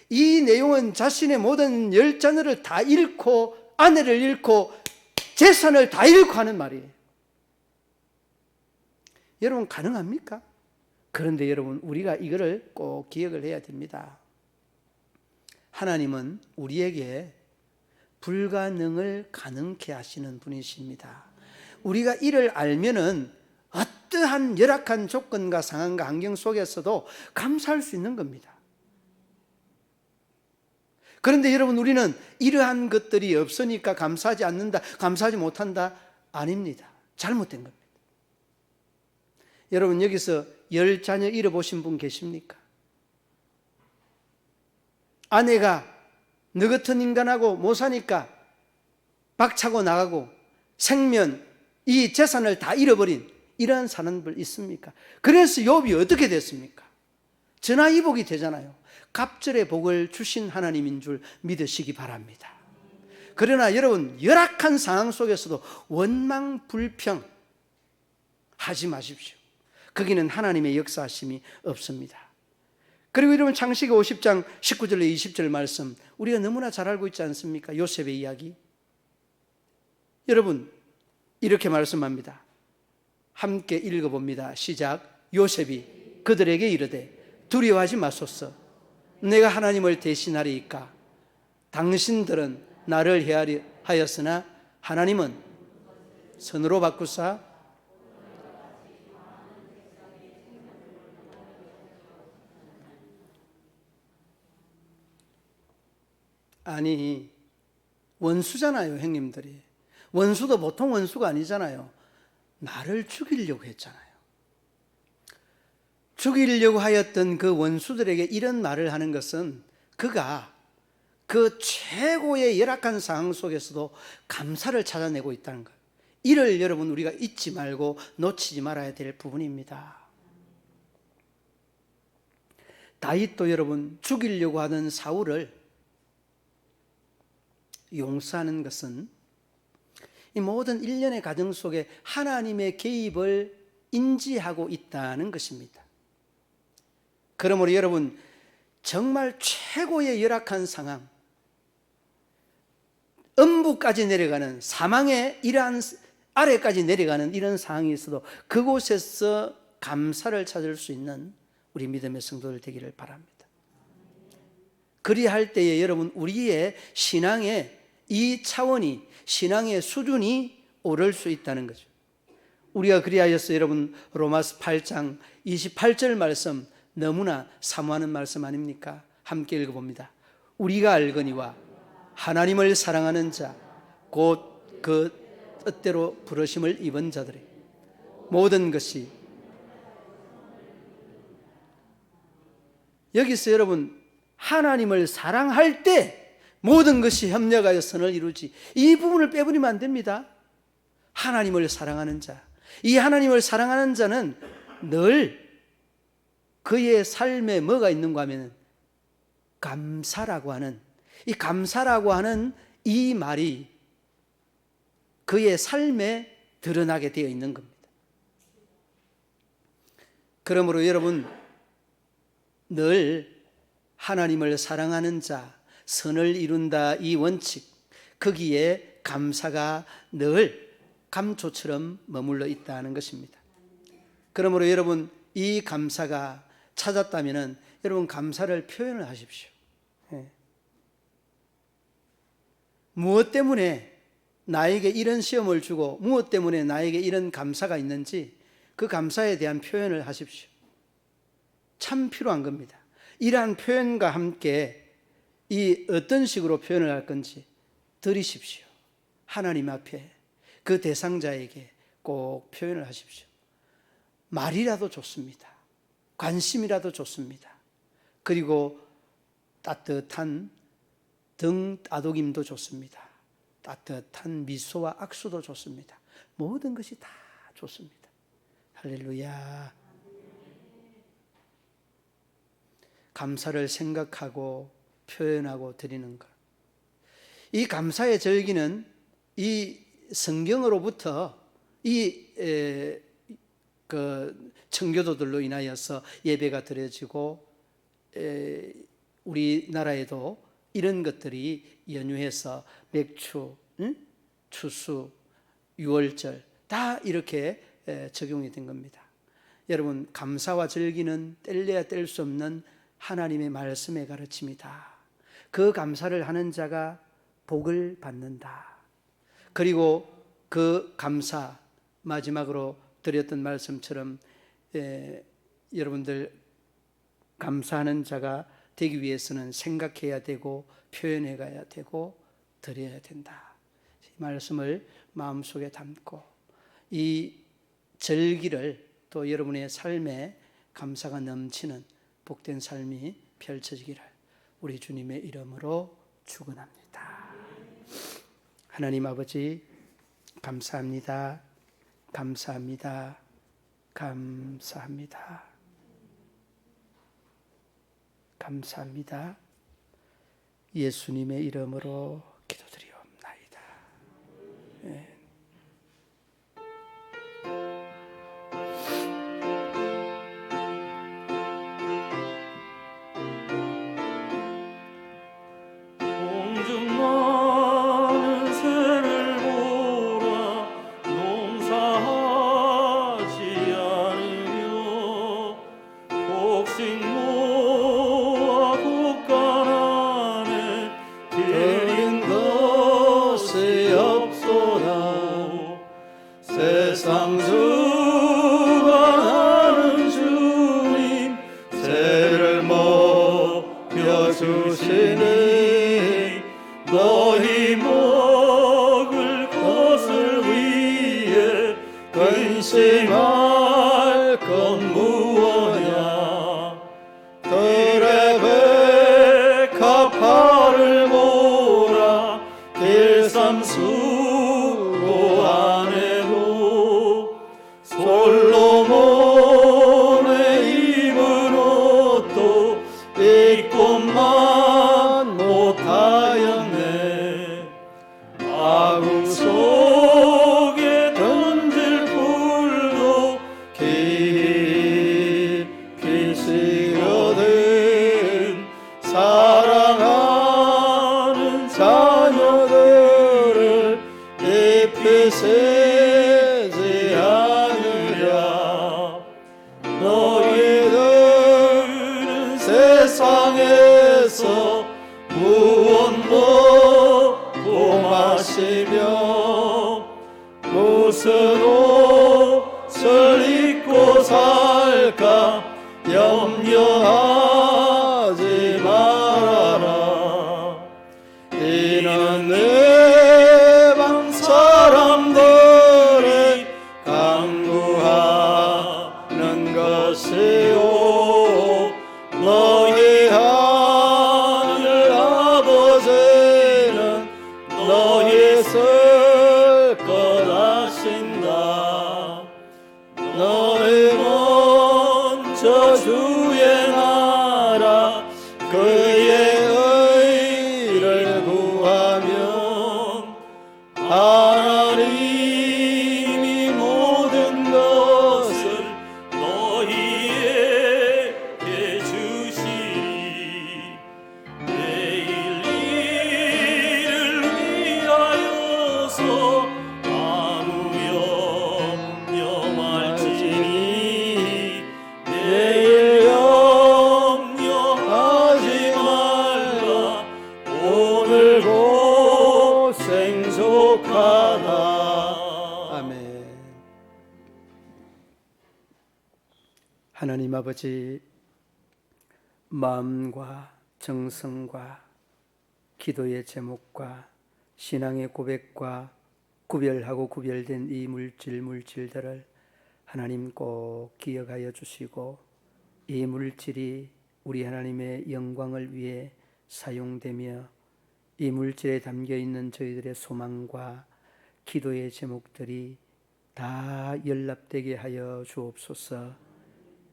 B: 이 내용은 자신의 모든 열자녀를 다 잃고 아내를 잃고 재산을 다 잃고 하는 말이에요. 여러분 가능합니까? 그런데 여러분 우리가 이거를 꼭 기억을 해야 됩니다. 하나님은 우리에게 불가능을 가능케 하시는 분이십니다. 우리가 이를 알면은 어떠한 열악한 조건과 상황과 환경 속에서도 감사할 수 있는 겁니다. 그런데 여러분 우리는 이러한 것들이 없으니까 감사하지 않는다, 감사하지 못한다? 아닙니다. 잘못된 겁니다. 여러분 여기서 10자녀 잃어보신 분 계십니까? 아내가 너 같은 인간하고 못 사니까 박차고 나가고 생면 이 재산을 다 잃어버린 이러한 사람들 있습니까? 그래서 욥이 어떻게 됐습니까? 전화위복이 되잖아요. 갑절의 복을 주신 하나님인 줄 믿으시기 바랍니다. 그러나 여러분 열악한 상황 속에서도 원망 불평 하지 마십시오. 거기는 하나님의 역사하심이 없습니다. 그리고 여러분 창세기 50장 19절에 20절 말씀 우리가 너무나 잘 알고 있지 않습니까? 요셉의 이야기. 여러분 이렇게 말씀합니다. 함께 읽어봅니다. 시작. 요셉이 그들에게 이르되 두려워하지 마소서. 내가 하나님을 대신하리이까. 당신들은 나를 헤아리 하였으나 하나님은 선으로 바꾸사 아니 원수잖아요. 형님들이 원수도 보통 원수가 아니잖아요. 나를 죽이려고 했잖아요. 죽이려고 하였던 그 원수들에게 이런 말을 하는 것은 그가 그 최고의 열악한 상황 속에서도 감사를 찾아내고 있다는 것. 이를 여러분 우리가 잊지 말고 놓치지 말아야 될 부분입니다. 다윗도 여러분 죽이려고 하던 사울을 용서하는 것은 이 모든 일련의 과정 속에 하나님의 개입을 인지하고 있다는 것입니다. 그러므로 여러분 정말 최고의 열악한 상황, 음부까지 내려가는 사망의 이러한 아래까지 내려가는 이런 상황이 있어도 그곳에서 감사를 찾을 수 있는 우리 믿음의 성도들 되기를 바랍니다. 그리할 때에 여러분 우리의 신앙의 이 차원이 신앙의 수준이 오를 수 있다는 거죠. 우리가 그리하여서 여러분 로마서 8장 28절 말씀 너무나 사모하는 말씀 아닙니까? 함께 읽어봅니다. 우리가 알거니와 하나님을 사랑하는 자 곧 그 뜻대로 부르심을 입은 자들의 모든 것이, 여기서 여러분 하나님을 사랑할 때 모든 것이 협력하여 선을 이루지, 이 부분을 빼버리면 안 됩니다. 하나님을 사랑하는 자, 이 하나님을 사랑하는 자는 늘 그의 삶에 뭐가 있는가 하면 감사라고 하는, 이 감사라고 하는 이 말이 그의 삶에 드러나게 되어 있는 겁니다. 그러므로 여러분 늘 하나님을 사랑하는 자, 선을 이룬다 이 원칙, 거기에 감사가 늘 감초처럼 머물러 있다는 것입니다. 그러므로 여러분 이 감사가 찾았다면 여러분 감사를 표현을 하십시오. 무엇 때문에 나에게 이런 시험을 주고 무엇 때문에 나에게 이런 감사가 있는지 그 감사에 대한 표현을 하십시오. 참 필요한 겁니다. 이러한 표현과 함께 이 어떤 식으로 표현을 할 건지 드리십시오. 하나님 앞에 그 대상자에게 꼭 표현을 하십시오. 말이라도 좋습니다. 관심이라도 좋습니다. 그리고 따뜻한 등 따독임도 좋습니다. 따뜻한 미소와 악수도 좋습니다. 모든 것이 다 좋습니다. 할렐루야. 감사를 생각하고 표현하고 드리는 것. 이 감사의 절기는 이 성경으로부터 그 청교도들로 인하여서 예배가 드려지고 우리나라에도 이런 것들이 연유해서 맥주, 추수, 유월절 다 이렇게 적용이 된 겁니다. 여러분 감사와 절기는 뗄래야 뗄 수 없는 하나님의 말씀의 가르침이다. 그 감사를 하는 자가 복을 받는다. 그리고 그 감사, 마지막으로 드렸던 말씀처럼 여러분들 감사하는 자가 되기 위해서는 생각해야 되고 표현해 가야 되고 드려야 된다. 이 말씀을 마음속에 담고 이 절기를 또 여러분의 삶에 감사가 넘치는 복된 삶이 펼쳐지기를 우리 주님의 이름으로 축원합니다. 하나님 아버지 감사합니다. 감사합니다. 감사합니다. 감사합니다. 예수님의 이름으로 기도드리옵나이다. 네.
A: 복식모아 국간안에 드린 것 안심할 건 무엇냐 들의 백합화를 보라 길삼수고 안에도 솔로몬의 입은 옷도 입고만 못하였네 아궁 속에 던질 불도 깊이 식어든 사랑하는 자녀들을 깊이 세지 않으랴 너희들은 세상에서 무엇 먹고 마시며 무슨 옷을 입고 살까 염려하지 말아라 이는 내방 사람들이 강구하는 것이요 너희 하늘 아버지는 너희 쓸 것 아신다 너희 먼저 주의 나라 그의 의를 구하면 하나님이 모든 것을 너희에게 주시리 내일 일을 위하여서 아무 염려 말지니 내일 염려하지 말라 오늘 고생 족하다
B: 아멘. 하나님 아버지, 마음과 정성과 기도의 제목과 신앙의 고백과 구별하고 구별된 이 물질들을 하나님 꼭 기억하여 주시고 이 물질이 우리 하나님의 영광을 위해 사용되며 이 물질에 담겨 있는 저희들의 소망과 기도의 제목들이 다 연락되게 하여 주옵소서.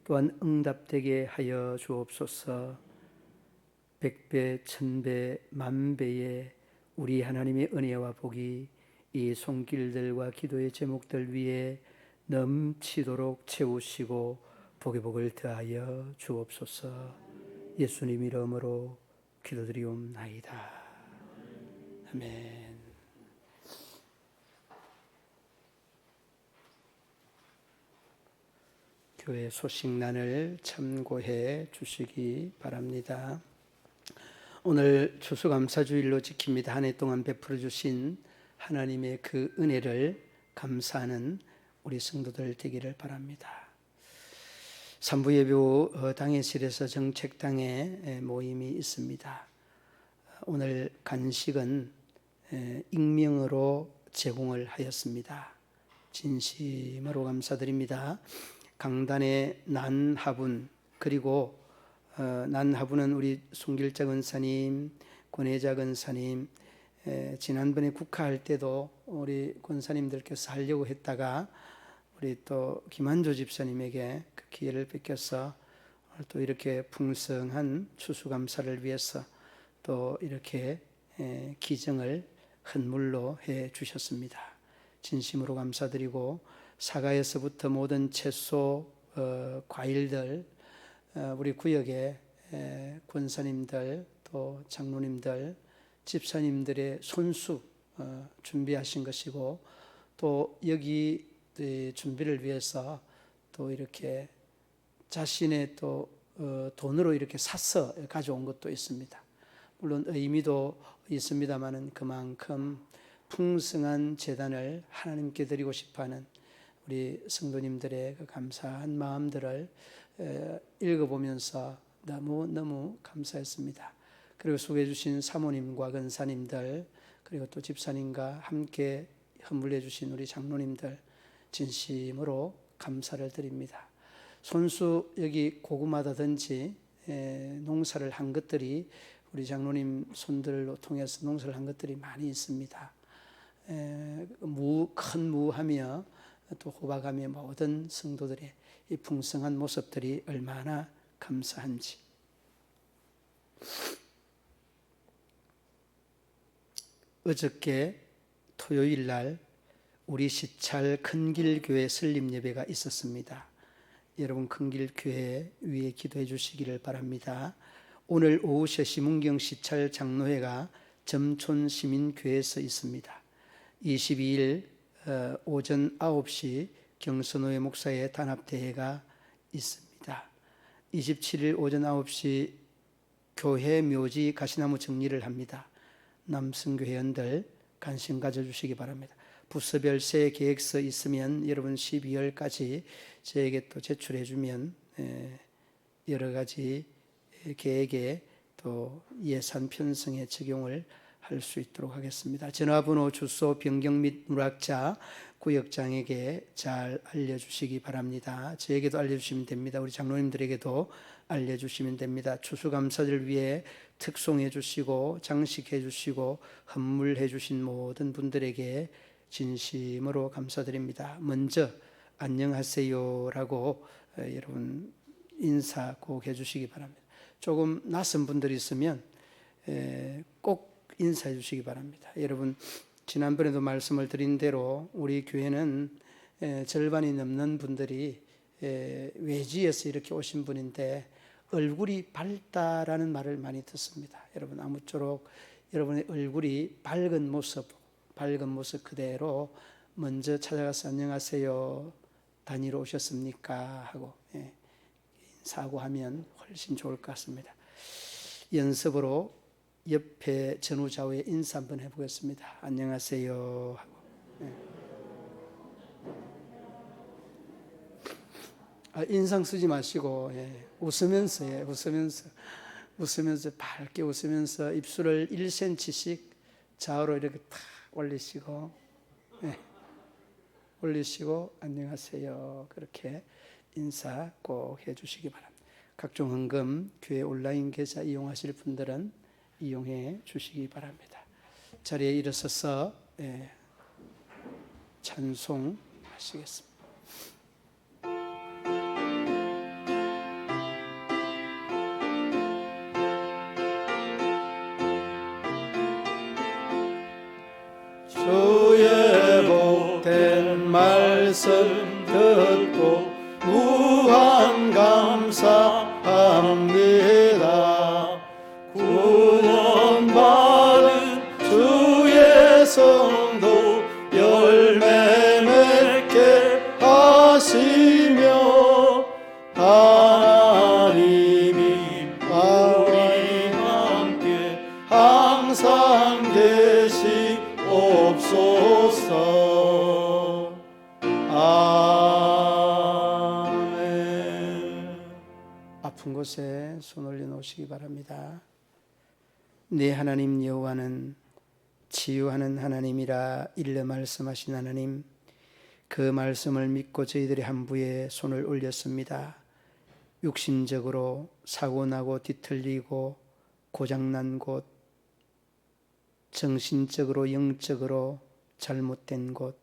B: 또한 응답되게 하여 주옵소서. 100배, 1000배, 만배의 우리 하나님의 은혜와 복이 이 손길들과 기도의 제목들 위에 넘치도록 채우시고 복의 복을 더하여 주옵소서. 예수님 이름으로 기도드리옵나이다. 아멘. 교회 소식란을 참고해 주시기 바랍니다. 오늘 추수감사주일로 지킵니다. 한 해 동안 베풀어 주신 하나님의 그 은혜를 감사하는 우리 성도들 되기를 바랍니다. 산부예배 당회실에서 정책당회 모임이 있습니다. 오늘 간식은 익명으로 제공을 하였습니다. 진심으로 감사드립니다. 강단의 난하분, 그리고 난하분은 우리 송길자 권사님, 권혜자 권사님, 지난번에 국화할 때도 우리 권사님들께서 하려고 했다가 우리 또 김한조 집사님에게 그 기회를 뺏겨서 또 이렇게 풍성한 추수감사를 위해서 또 이렇게 기증을 헌물로 해 주셨습니다. 진심으로 감사드리고 사과에서부터 모든 채소, 과일들 우리 구역의 권사님들 또 장로님들, 집사님들의 손수 준비하신 것이고 또 여기 준비를 위해서 또 이렇게 자신의 또 돈으로 이렇게 사서 가져온 것도 있습니다. 물론 의미도 있습니다만은 그만큼 풍성한 제단을 하나님께 드리고 싶어하는 우리 성도님들의 그 감사한 마음들을 읽어보면서 너무 감사했습니다. 그리고 소개해 주신 사모님과 권사님들, 그리고 또 집사님과 함께 헌물해 주신 우리 장로님들, 진심으로 감사를 드립니다. 손수 여기 고구마다든지 농사를 한 것들이 우리 장로님 손들로 통해서 농사를 한 것들이 많이 있습니다. 큰 무하며 또 호박하며 모든 성도들의 이 풍성한 모습들이 얼마나 감사한지. 어저께 토요일 날 우리 시찰 큰길교회 설립 예배가 있었습니다. 여러분 큰길교회 위에 기도해 주시기를 바랍니다. 오늘 오후 3시 문경 시찰 장로회가 점촌시민교회에서 있습니다. 22일 오전 9시 경선호회 목사의 단합대회가 있습니다. 27일 오전 9시 교회 묘지 가시나무 정리를 합니다. 남성교회원들 관심 가져주시기 바랍니다. 부서별세 계획서 있으면 여러분 12월까지 저에게 또 제출해 주면 여러 가지 계획에 또 예산 편성에 적용을 할 수 있도록 하겠습니다. 전화번호, 주소, 변경 및 누락자 구역장에게 잘 알려주시기 바랍니다. 저에게도 알려주시면 됩니다. 우리 장로님들에게도 알려주시면 됩니다. 추수감사를 위해 특송해 주시고 장식해 주시고 헌물해 주신 모든 분들에게 진심으로 감사드립니다. 먼저 안녕하세요라고 여러분 인사 꼭 해주시기 바랍니다. 조금 낯선 분들이 있으면 꼭 인사해 주시기 바랍니다. 여러분 지난번에도 말씀을 드린 대로 우리 교회는 절반이 넘는 분들이 외지에서 이렇게 오신 분인데 얼굴이 밝다라는 말을 많이 듣습니다. 여러분 아무쪼록 여러분의 얼굴이 밝은 모습 그대로 먼저 찾아가서 안녕하세요, 다니러 오셨습니까? 하고 인사하고 하면 훨씬 좋을 것 같습니다. 연습으로 옆에 전후좌우에 인사 한번 해보겠습니다. 안녕하세요 하고. 인상 쓰지 마시고 웃으면서 밝게 웃으면서 입술을 1cm씩 좌우로 이렇게 탁 올리시고 안녕하세요 그렇게 인사 꼭 해주시기 바랍니다. 각종 헌금 교회 온라인 계좌 이용하실 분들은 이용해 주시기 바랍니다. 자리에 일어서서 찬송하시겠습니다.
A: 주의 복된 말씀 듣고 무한 감사합니다. 구원받은 주의 성도 열매 맺게 하시며 하나님이 우리 함께 항상 계시옵소서. 아멘.
B: 아픈 곳에 손 올려놓으시기 바랍니다. 네 하나님 여호와는 치유하는 하나님이라 일러 말씀하신 하나님, 그 말씀을 믿고 저희들이 한부에 손을 올렸습니다. 육신적으로 사고나고 뒤틀리고 고장난 곳, 정신적으로 영적으로 잘못된 곳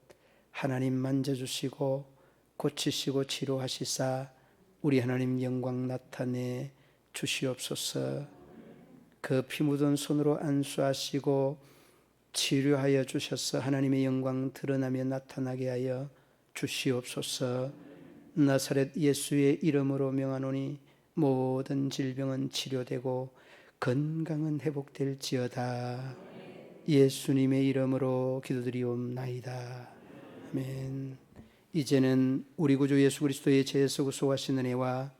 B: 하나님 만져주시고 고치시고 치료하시사 우리 하나님 영광 나타내 주시옵소서. 그 피 묻은 손으로 안수하시고 치료하여 주셔서 하나님의 영광 드러나며 나타나게 하여 주시옵소서. 나사렛 예수의 이름으로 명하노니 모든 질병은 치료되고 건강은 회복될지어다. 예수님의 이름으로 기도드리옵나이다. 아멘. 이제는 우리 구주 예수 그리스도의 죄에서 구속하신 은혜와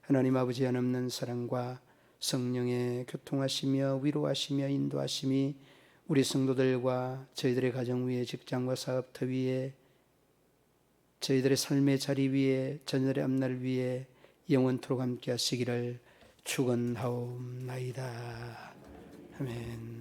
B: 하나님 아버지의 한없는 사랑과 성령의 교통하시며 위로하시며 인도하심이 우리 성도들과 저희들의 가정 위에, 직장과 사업터 위에, 저희들의 삶의 자리 위에, 자녀들의 앞날 위에 영원토록 함께 하시기를 축원하옵나이다. 아멘.